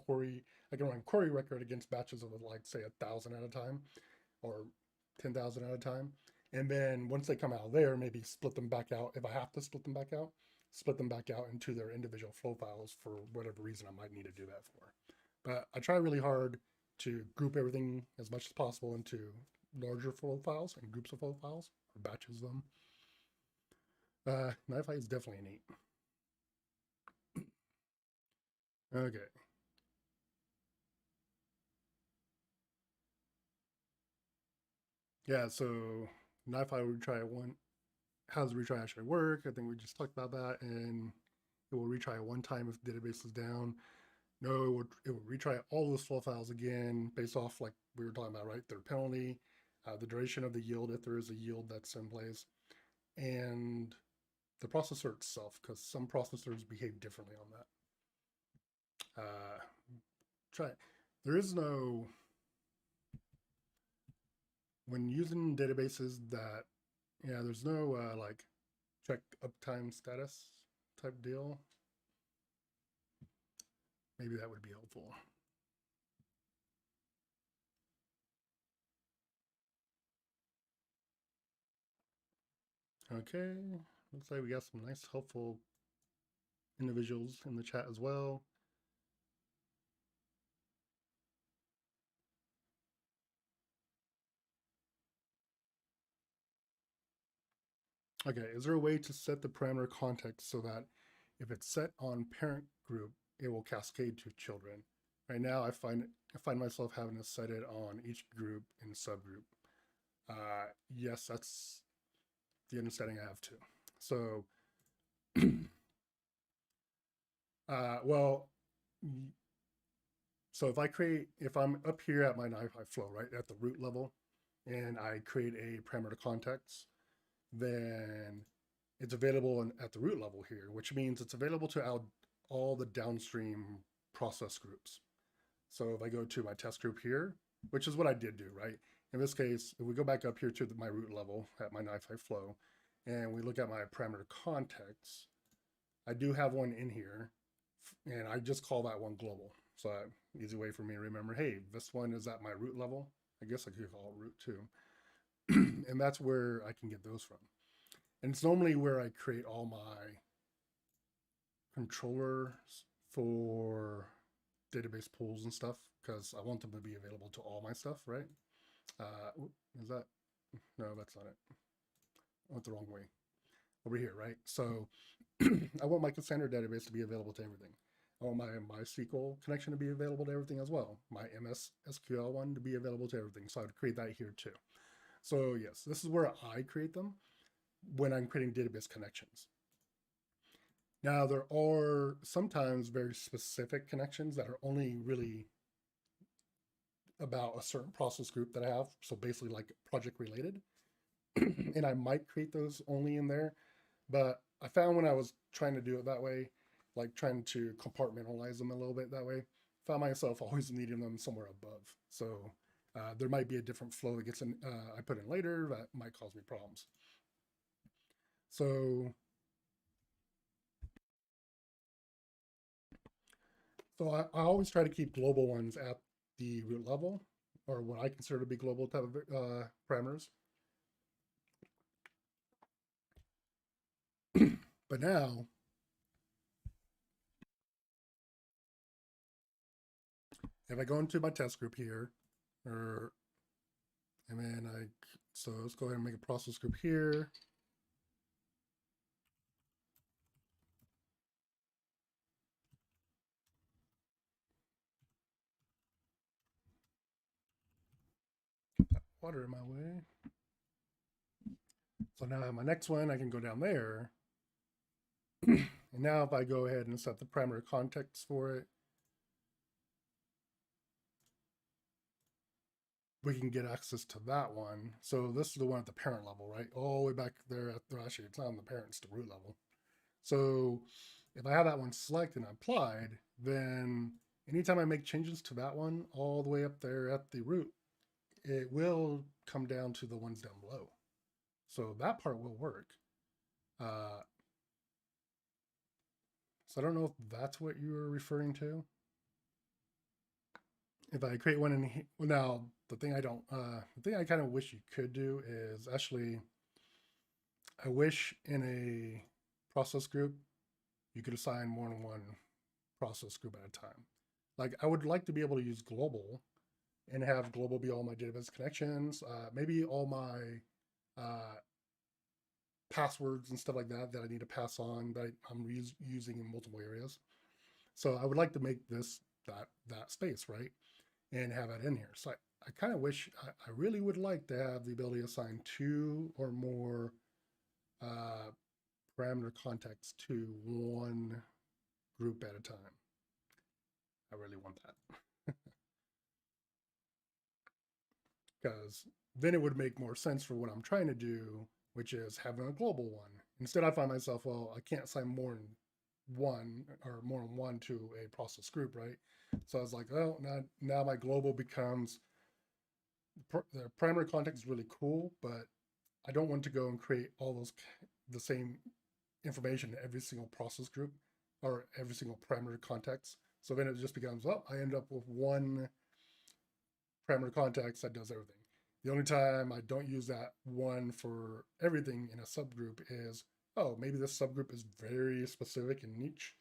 run query record against batches of like, say, 1,000 at a time or 10,000 at a time. And then once they come out of there, maybe split them back out. If I have to split them back out into their individual flow files for whatever reason I might need to do that for. But I try really hard to group everything as much as possible into larger flow files and groups of flow files or batches of them. Nifi is definitely neat. Okay. Yeah, so Nifi retry one. How does retry actually work? I think we just talked about that, and it will retry one time if the database is down. No, it will retry all those flow files again based off, like we were talking about, right? Their penalty, the duration of the yield, if there is a yield that's in place, and the processor itself, because some processors behave differently on that. Try. There is no, when using databases that, yeah, there's no like check uptime status type deal. Maybe that would be helpful. Okay, looks like we got some nice helpful individuals in the chat as well. Okay, is there a way to set the parameter context so that if it's set on parent group, it will cascade to children? Right now, I find myself having to set it on each group and subgroup. Yes, that's the understanding I have too. So, well, so if I'm up here at my Nifi flow, right, at the root level, and I create a parameter context, then it's available at the root level here, which means it's available to all the downstream process groups. So if I go to my test group here, which is what I did do, right? In this case, if we go back up here to my root level at my Nifi flow, and we look at my parameter context, I do have one in here, and I just call that one global. So easy way for me to remember, hey, this one is at my root level. I guess I could call it root too. And that's where I can get those from. And it's normally where I create all my controllers for database pools and stuff, because I want them to be available to all my stuff, right? Is that, no, that's not it. I went the wrong way. Over here, right? So I want my standard database to be available to everything. I want my MySQL connection to be available to everything as well. My MS SQL one to be available to everything. So I would create that here too. So yes, this is where I create them when I'm creating database connections. Now, there are sometimes very specific connections that are only really about a certain process group that I have. So basically like project related. And I might create those only in there. But I found when I was trying to do it that way, like trying to compartmentalize them a little bit that way, found myself always needing them somewhere above. So there might be a different flow that gets in, I put in later that might cause me problems. So I always try to keep global ones at the root level, or what I consider to be global type of parameters. But now, if I go into my test group here, and then so let's go ahead and make a process group here. Get that water in my way. So now I have my next one, I can go down there. And now if I go ahead and set the parameter context for it, we can get access to that one. So this is the one at the parent level, right? All the way back there actually it's not on the parent, it's the root level. So if I have that one selected and applied, then anytime I make changes to that one all the way up there at the root, it will come down to the ones down below. So that part will work. So I don't know if that's what you were referring to. If I create one in here, well, now the thing I kind of wish you could do is actually, I wish in a process group, you could assign more than one process group at a time. Like I would like to be able to use global and have global be all my database connections, maybe all my passwords and stuff like that that I need to pass on that I'm using in multiple areas. So I would like to make this that space, right? And have that in here. So I kind of wish, I really would like to have the ability to assign 2 or more parameter contexts to one group at a time. I really want that. Because then it would make more sense for what I'm trying to do, which is having a global one. Instead, I find myself, well, I can't assign more than one or more than one to a process group, right? So I was like, oh, now my global becomes, the primary context is really cool, but I don't want to go and create all the same information in every single process group or every single parameter context. So then it just becomes, well, I end up with one parameter context that does everything. The only time I don't use that one for everything in a subgroup is, oh, maybe this subgroup is very specific and niche,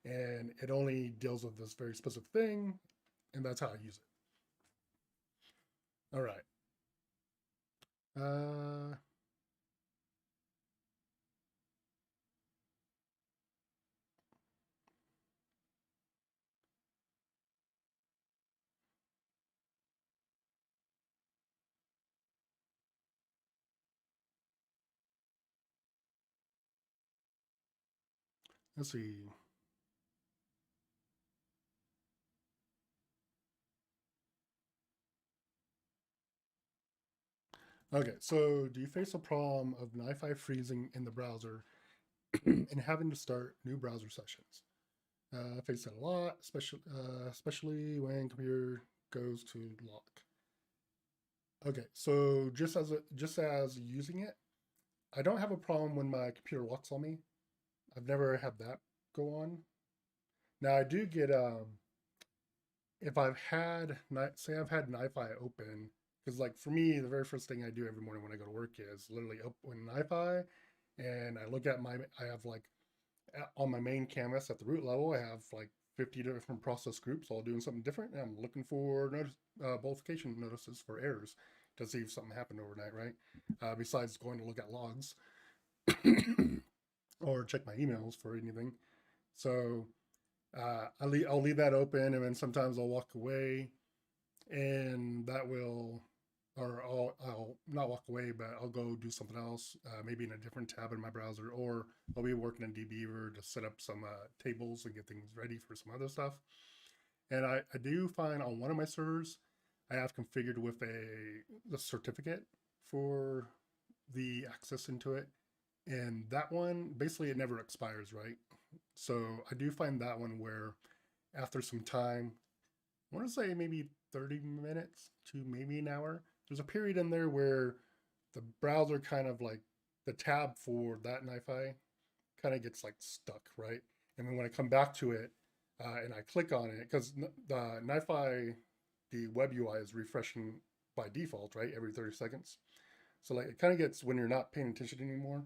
and it only deals with this very specific thing, and that's how I use it. All right. Let's see. Okay, so do you face a problem of Nifi freezing in the browser and having to start new browser sessions? I face that a lot, especially when computer goes to lock. Okay, so just as using it, I don't have a problem when my computer locks on me. I've never had that go on. Now I do get if I've had say I've had NiFi open, because like for me the very first thing I do every morning when I go to work is literally open NiFi, and I look at I have like on my main canvas at the root level I have like 50 different process groups all doing something different, and I'm looking for bullification notices for errors to see if something happened overnight, right? Besides going to look at logs or check my emails for anything. So I'll leave that open, and then sometimes I'll walk away, and that will, or I'll not walk away, but I'll go do something else, maybe in a different tab in my browser, or I'll be working in dbeaver to set up some tables and get things ready for some other stuff. And I do find on one of my servers, I have configured with the certificate for the access into it. And that one, basically, it never expires, right? So I do find that one where after some time, I want to say maybe 30 minutes to maybe an hour, there's a period in there where the browser kind of like the tab for that Nifi kind of gets like stuck, right? And then when I come back to it and I click on it, because the Nifi, the web UI is refreshing by default, right? Every 30 seconds. So like it kind of gets, when you're not paying attention anymore,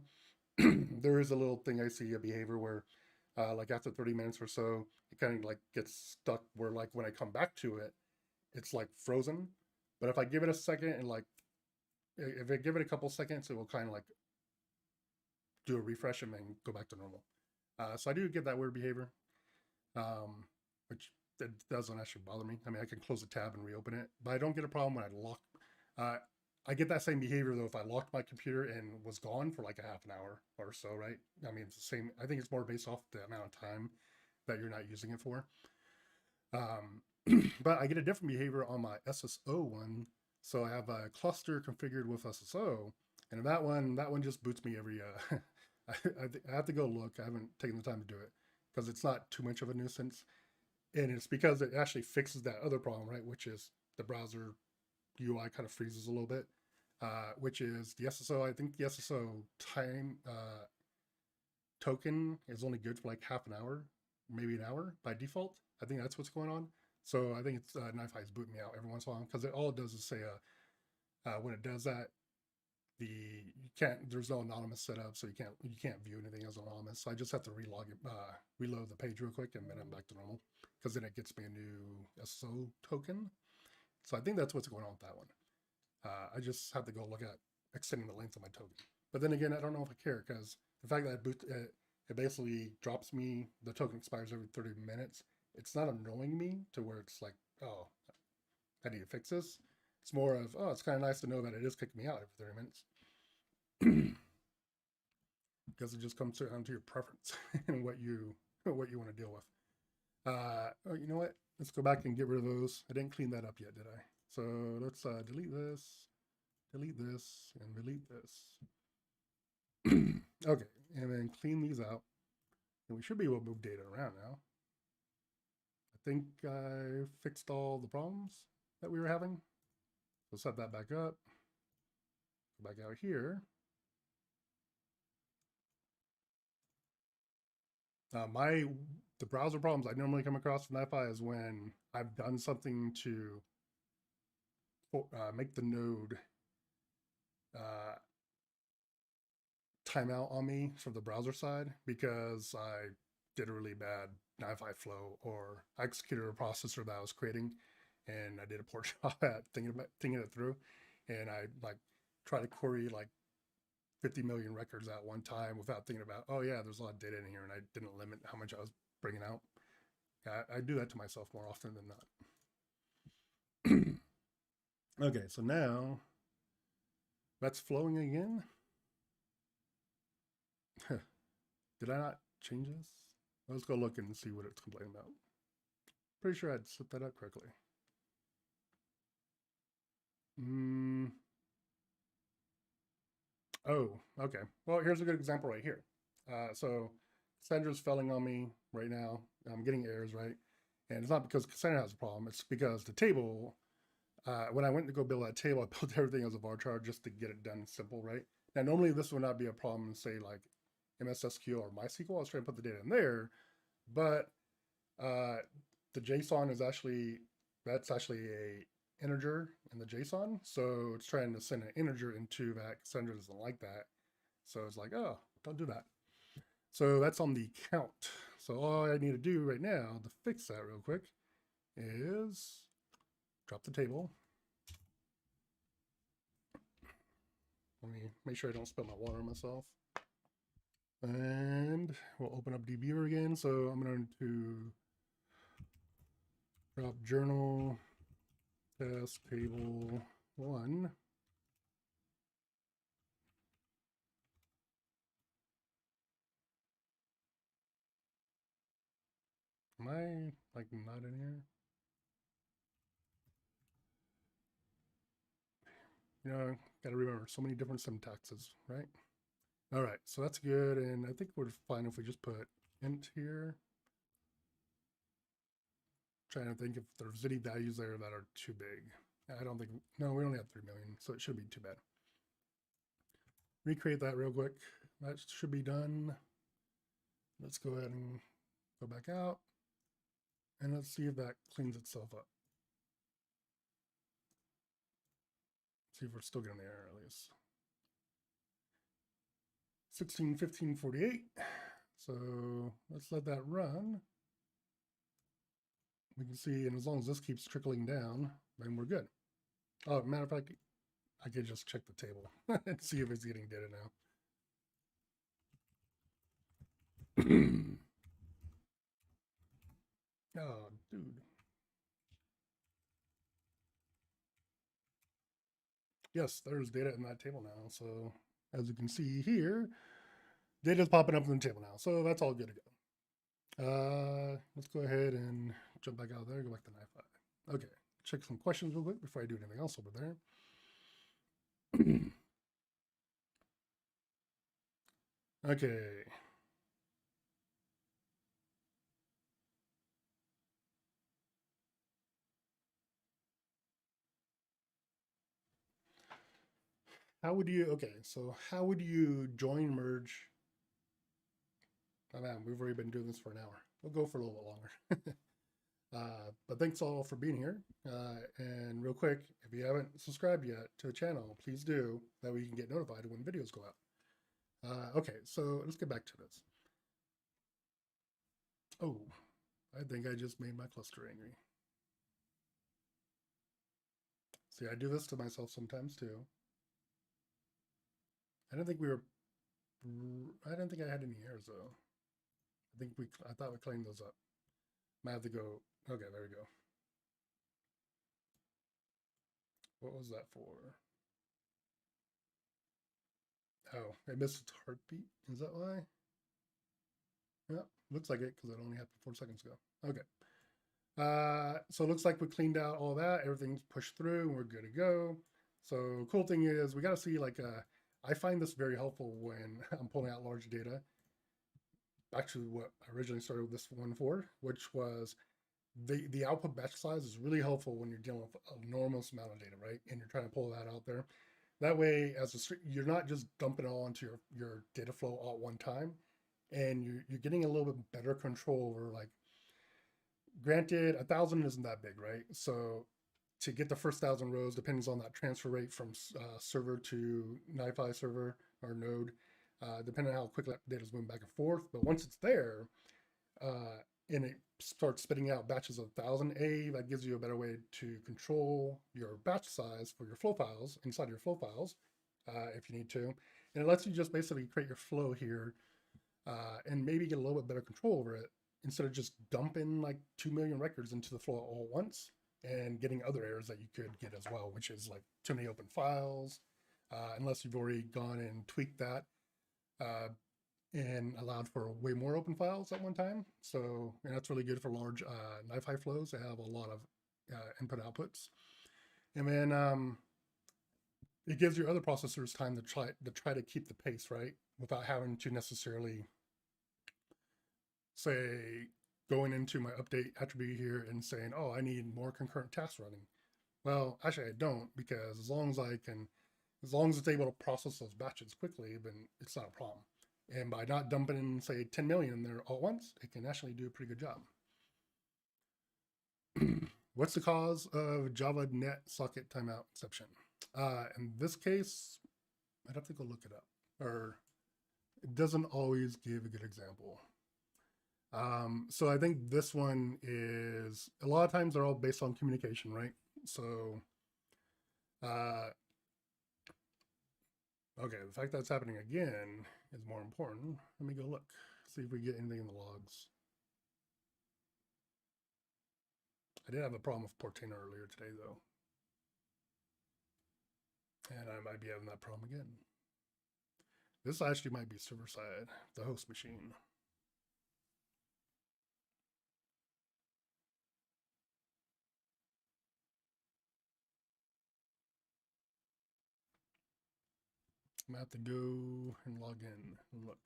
there is a little thing I see, a behavior where like after 30 minutes or so, it kind of like gets stuck where like when I come back to it, it's like frozen. But if I give it a second and like, if I give it a couple seconds, it will kind of like do a refresh and then go back to normal. So I do get that weird behavior, which that doesn't actually bother me. I mean, I can close the tab and reopen it, but I don't get a problem when I lock. I get that same behavior though if I locked my computer and was gone for like a half an hour or so, right? I mean, it's the same. I think it's more based off the amount of time that you're not using it for. But I get a different behavior on my SSO one. So I have a cluster configured with SSO, and that one just boots me every. I have to go look. I haven't taken the time to do it because it's not too much of a nuisance, and it's because it actually fixes that other problem, right? Which is the browser UI kind of freezes a little bit, which is the SSO. I think the SSO time token is only good for like half an hour, maybe an hour by default. I think that's what's going on. So I think it's Nifi is booting me out every once in a while because all it does is say when it does that, you can't, there's no anonymous setup, so you can't view anything as anonymous. So I just have to reload the page real quick, and then I'm back to normal because then it gets me a new SSO token. So I think that's what's going on with that one. I just have to go look at extending the length of my token. But then again, I don't know if I care because the fact that it basically drops me, the token expires every 30 minutes. It's not annoying me to where it's like, oh, I need to fix this. It's more of, oh, it's kind of nice to know that it is kicking me out every 30 minutes. Because it just comes down to your preference and what you want to deal with. Oh, you know what? Let's go back and get rid of those. I didn't clean that up yet, did I? So let's delete this, and delete this. Okay, and then clean these out. And we should be able to move data around now. I think I fixed all the problems that we were having. So set that back up. Go back out here. The browser problems I normally come across with Nifi is when I've done something to make the node timeout on me from the browser side because I did a really bad Nifi flow, or I executed a processor that I was creating and I did a poor job at thinking it through, and I like try to query like 50 million records at one time without thinking about, oh yeah, there's a lot of data in here, and I didn't limit how much I was bringing out. I do that to myself more often than not. Okay, so now that's flowing again. Did I not change this? Let's go look and see what it's complaining about. Pretty sure I'd set that up correctly. Oh, okay. Well, here's a good example right here. So Cassandra's failing on me right now. I'm getting errors, right? And it's not because Cassandra has a problem. It's because the table, when I went to go build that table, I built everything as a varchar just to get it done simple, right? Now, normally this would not be a problem, say like MSSQL or MySQL. I was trying to put the data in there, but the JSON is actually, that's actually a integer in the JSON. So it's trying to send an integer into that. Cassandra doesn't like that. So it's like, oh, don't do that. So that's on the count. So all I need to do right now to fix that real quick is drop the table. Let me make sure I don't spill my water on myself. And we'll open up dbeaver again. So I'm going to drop journal test table 1. Am I like not in here? You know, gotta remember so many different syntaxes, right? All right, so that's good, and I think we're fine if we just put int here. Trying to think if there's any values there that are too big. I don't think, no, we only have 3 million, so it should be too bad. Recreate that real quick. That should be done. Let's go ahead and go back out, and let's see if that cleans itself up. See if we're still getting the error at least. 16, 15, 48. So let's let that run. We can see, and as long as this keeps trickling down, then we're good. Oh, matter of fact, I could just check the table and see if it's getting data now. Oh, dude. Yes, there's data in that table now. So as you can see here, data is popping up in the table now. So that's all good to go. Let's go ahead and jump back out there, go back to Nifi. Okay, check some questions real quick before I do anything else over there. Okay. How would you, okay, so how would you join merge? Oh man, we've already been doing this for an hour. We'll go for a little bit longer. But thanks all for being here. And real quick, if you haven't subscribed yet to the channel, please do. That way you can get notified when videos go out. Okay, so let's get back to this. Oh, I think I just made my cluster angry. See, I do this to myself sometimes too. I didn't think I had any errors though. I thought we cleaned those up. Might have to go, okay, there we go. What was that for? Oh, I missed its heartbeat. Is that why? Yeah, looks like it because it only happened 4 seconds ago. Okay. So it looks like we cleaned out all that. Everything's pushed through and we're good to go. So cool thing is we got to see like, I find this very helpful when I'm pulling out large data. Actually, what I originally started with this one for, which was the output batch size is really helpful when you're dealing with an enormous amount of data, right? And you're trying to pull that out there. That way, you're not just dumping it all into your data flow all at one time, and you're getting a little bit better control over, like, granted, 1,000 isn't that big, right? So to get the first 1,000 rows depends on that transfer rate from server to Nifi server or node, depending on how quickly that data is moving back and forth. But once it's there, and it starts spitting out batches of 1,000, that gives you a better way to control your batch size for your flow files inside your flow files, if you need to. And it lets you just basically create your flow here, and maybe get a little bit better control over it instead of just dumping like 2 million records into the flow all at once and getting other errors that you could get as well, which is like too many open files, unless you've already gone and tweaked that, and allowed for way more open files at one time. So, and that's really good for large Nifi flows that have a lot of input outputs. And then it gives your other processors time to try to keep the pace, right? Without having to necessarily say, going into my update attribute here and saying, oh, I need more concurrent tasks running. Well, actually I don't, because as long as it's able to process those batches quickly, then it's not a problem. And by not dumping in, say, 10 million in there all at once, it can actually do a pretty good job. What's the cause of Java net socket timeout exception? In this case, I'd have to go look it up, or it doesn't always give a good example. So I think this one is, a lot of times they're all based on communication, right? So, okay, the fact that it's happening again is more important. Let me go look, see if we get anything in the logs. I I did have a problem with Portainer earlier today, though. And I might be having that problem again. This actually might be server side, the host machine. I'm gonna have to go and log in and look.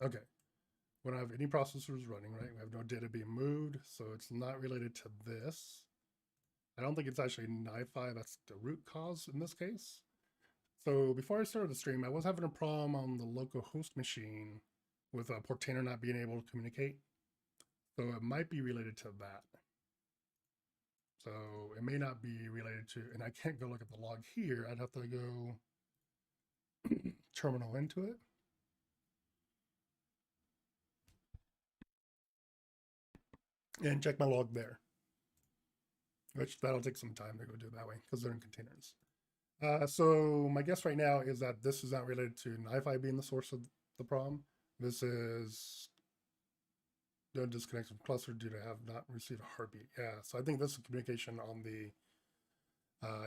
Okay, we don't have any processors running, right? We have no data being moved, so it's not related to this. I don't think it's actually Nifi that's the root cause in this case. So before I started the stream, I was having a problem on the local host machine with Portainer not being able to communicate. So it might be related to that. So it may not be related to, and I can't go look at the log here. I'd have to go terminal into it. And check my log there. Which that'll take some time to go do it that way because they're in containers. So my guess right now is that this is not related to Nifi being the source of the problem. This is no disconnection from cluster due to have not received a heartbeat. Yeah, so I think this is communication on the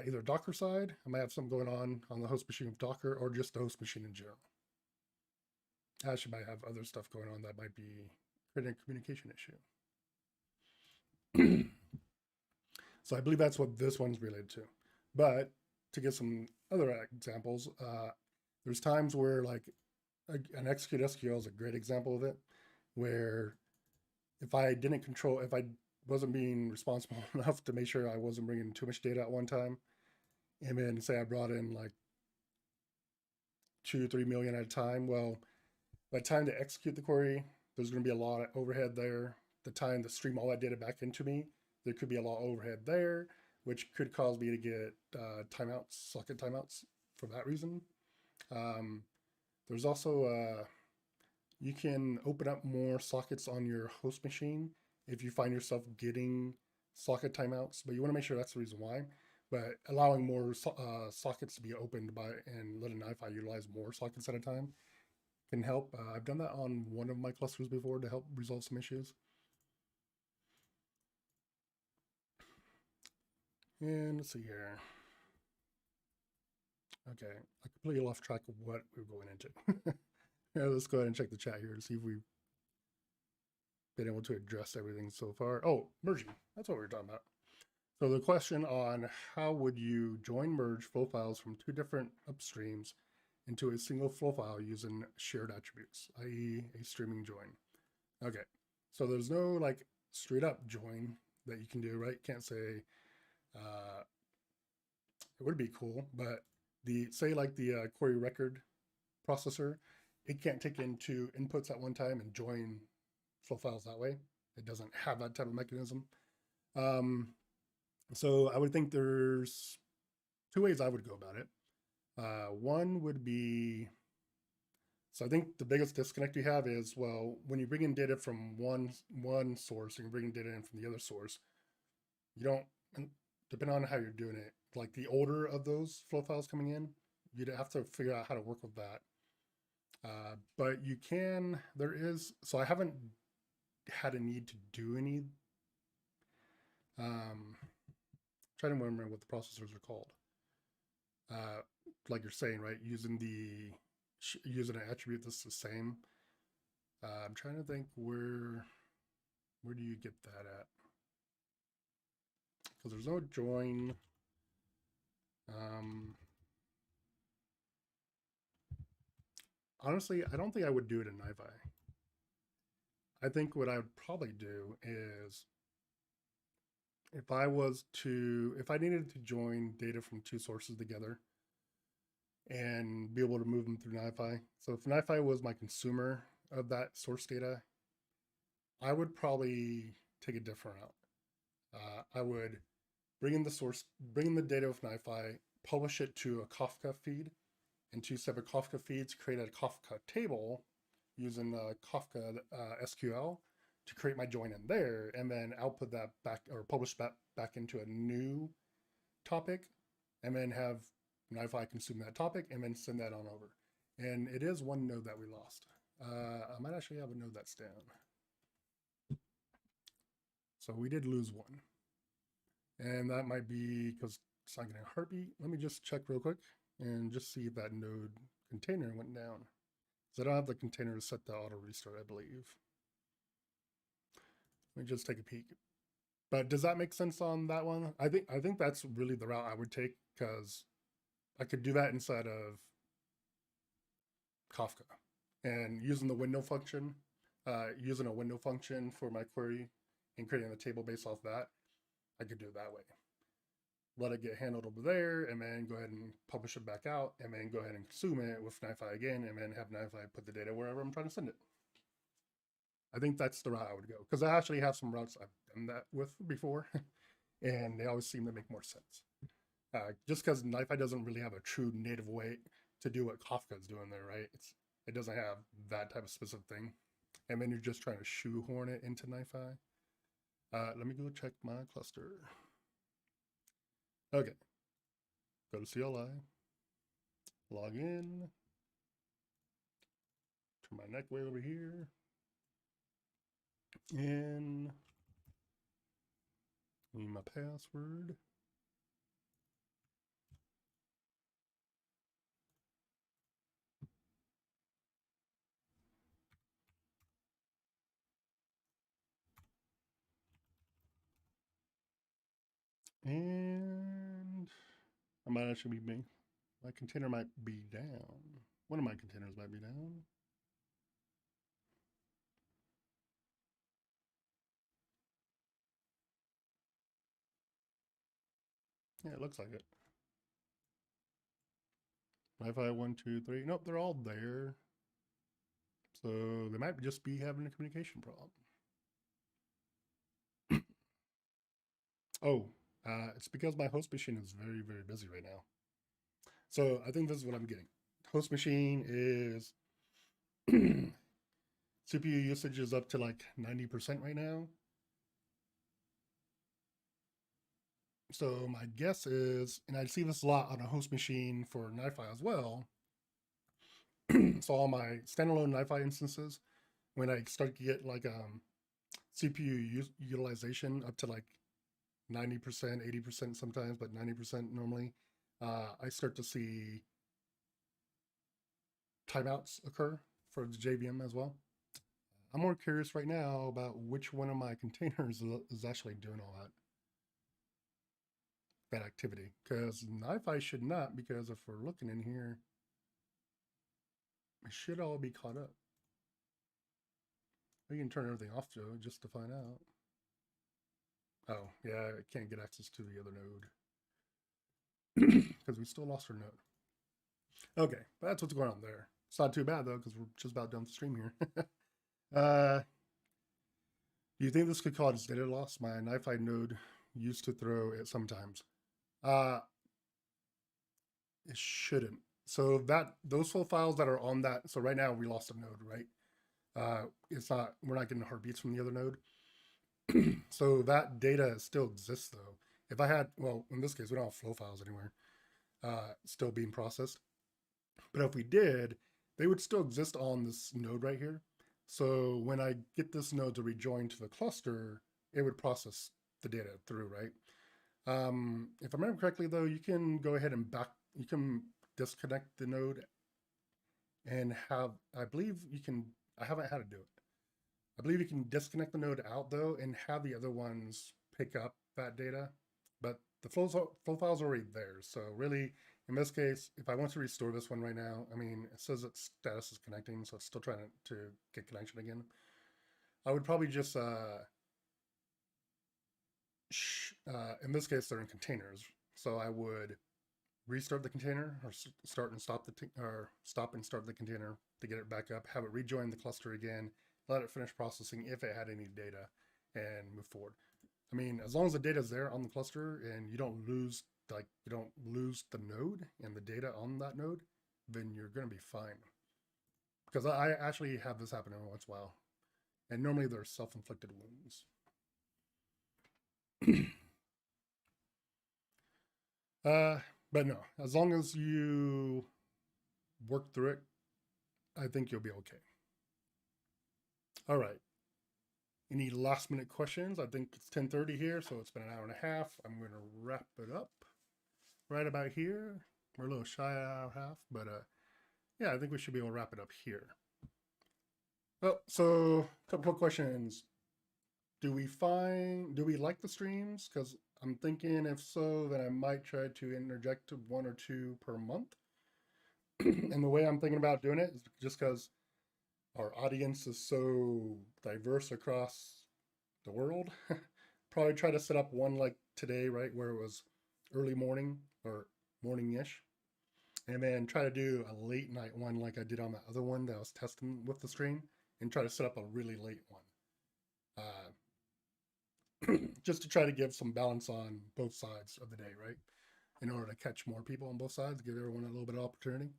either Docker side. I might have something going on the host machine with Docker or just the host machine in general. I actually might have other stuff going on that might be creating a communication issue. So I believe that's what this one's related to. But to get some other examples, there's times where like an execute SQL is a great example of it, where if I wasn't being responsible enough to make sure I wasn't bringing too much data at one time, and then say I brought in like 2-3 million at a time, well, by the time to execute the query, there's going to be a lot of overhead there. The time to stream all that data back into me, there could be a lot of overhead there, which could cause me to get timeouts, socket timeouts for that reason. There's also, you can open up more sockets on your host machine if you find yourself getting socket timeouts, but you want to make sure that's the reason why. But allowing more sockets to be opened by and letting Nifi utilize more sockets at a time can help. I've done that on one of my clusters before to help resolve some issues. And let's see here. Okay, I completely lost track of what we were going into. Yeah, let's go ahead and check the chat here to see if we've been able to address everything so far. Oh, merging. That's what we were talking about. So the question on how would you join merge flow files from two different upstreams into a single flow file using shared attributes, i.e. a streaming join. Okay, so there's no like straight up join that you can do, right? Can't say, it would be cool, but say like the query record processor, it can't take in two inputs at one time and join flow files that way. It doesn't have that type of mechanism. So I would think there's two ways I would go about it. One would be, so I think the biggest disconnect you have is, well, when you bring in data from one source and you're bringing data in from the other source, you don't, depending on how you're doing it, like the order of those flow files coming in, you'd have to figure out how to work with that. But you can, so I haven't had a need to do any, trying to remember what the processors are called. Like you're saying, right? Using an attribute that's the same. I'm trying to think where do you get that at? Because there's no join. Honestly, I don't think I would do it in Nifi. I think what I would probably do is if I needed to join data from two sources together and be able to move them through Nifi. So if Nifi was my consumer of that source data, I would probably take a different route. I would bring in the data of Nifi, publish it to a Kafka feed, and two separate Kafka feeds, create a Kafka table using Kafka SQL to create my join in there, and then output that back or publish that back into a new topic, and then have Nifi consume that topic and then send that on over. And it is one node that we lost. I might actually have a node that's down. So we did lose one. And that might be because it's not getting a heartbeat. Let me just check real quick and just see if that node container went down. So I don't have the container set to auto restart, I believe. Let me just take a peek. But does that make sense on that one? I think that's really the route I would take, because I could do that inside of Kafka and using the window function, using a window function for my query and creating the table based off that. I could do it that way. Let it get handled over there, and then go ahead and publish it back out, and then go ahead and consume it with Nifi again, and then have Nifi put the data wherever I'm trying to send it. I think that's the route I would go, because I actually have some routes I've done that with before, and they always seem to make more sense. Just because Nifi doesn't really have a true native way to do what Kafka is doing there, right? It doesn't have that type of specific thing, and then you're just trying to shoehorn it into Nifi. Let me go check my cluster. Okay, go to CLI, log in, turn my neck way over here, and need my password. And I might actually be, my container might be down. One of my containers might be down. Yeah, it looks like it. Wi-Fi 1, 2, 3. Nope, they're all there. So they might just be having a communication problem. Oh, it's because my host machine is very, very busy right now. So I think this is what I'm getting. Host machine is CPU usage is up to like 90% right now. So my guess is, and I see this a lot on a host machine for Nifi as well. So all my standalone Nifi instances, when I start to get like CPU utilization up to like 90%, 80% sometimes, but 90% normally, I start to see timeouts occur for the JVM as well. I'm more curious right now about which one of my containers is actually doing all that activity, because Nifi should not, because if we're looking in here, it should all be caught up. We can turn everything off though, just to find out. Oh, yeah, I can't get access to the other node because we still lost our node. Okay, that's what's going on there. It's not too bad though, because we're just about done the stream here. Do you think this could cause data loss? My Nifi node used to throw it sometimes. It shouldn't. So that those full files that are on that. So right now we lost a node, right? It's not. We're not getting heartbeats from the other node. So that data still exists though. If I had, well, in this case, we don't have flow files anywhere, still being processed. But if we did, they would still exist on this node right here. So when I get this node to rejoin to the cluster, it would process the data through, right? If I remember correctly though, you can go ahead and you can disconnect the node and have, I believe you can, I haven't had to do it. I believe you can disconnect the node out though and have the other ones pick up that data, but the flow files are already there. So really, in this case, if I want to restore this one right now, I mean, it says its status is connecting, so it's still trying to get connection again. I would probably just, in this case, they're in containers. So I would restart the container, or start and stop stop and start the container to get it back up, have it rejoin the cluster again, let it finish processing if it had any data, and move forward. I mean, as long as the data is there on the cluster and you don't lose the node and the data on that node, then you're going to be fine. Because I actually have this happen every once in a while, and normally they're self-inflicted wounds. But no, as long as you work through it I think you'll be okay. All right. Any last minute questions? I think it's 10:30 here, so it's been an hour and a half. I'm going to wrap it up right about here. We're a little shy of an hour and a half, but yeah, I think we should be able to wrap it up here. Oh, so a couple quick questions. Do we like the streams? Because I'm thinking if so, then I might try to interject 1 or 2 per month. And the way I'm thinking about doing it is just because our audience is so diverse across the world. Probably try to set up one like today, right, where it was early morning or morning-ish, and then try to do a late night one like I did on the other one that I was testing with the stream, and try to set up a really late one. Just to try to give some balance on both sides of the day, right? In order to catch more people on both sides, give everyone a little bit of opportunity.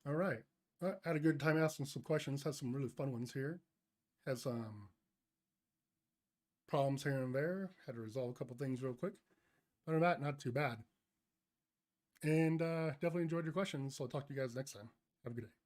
All right. I had a good time asking some questions. Had some really fun ones here. Had some problems here and there. Had to resolve a couple things real quick. Other than that, not too bad. And definitely enjoyed your questions. So I'll talk to you guys next time. Have a good day.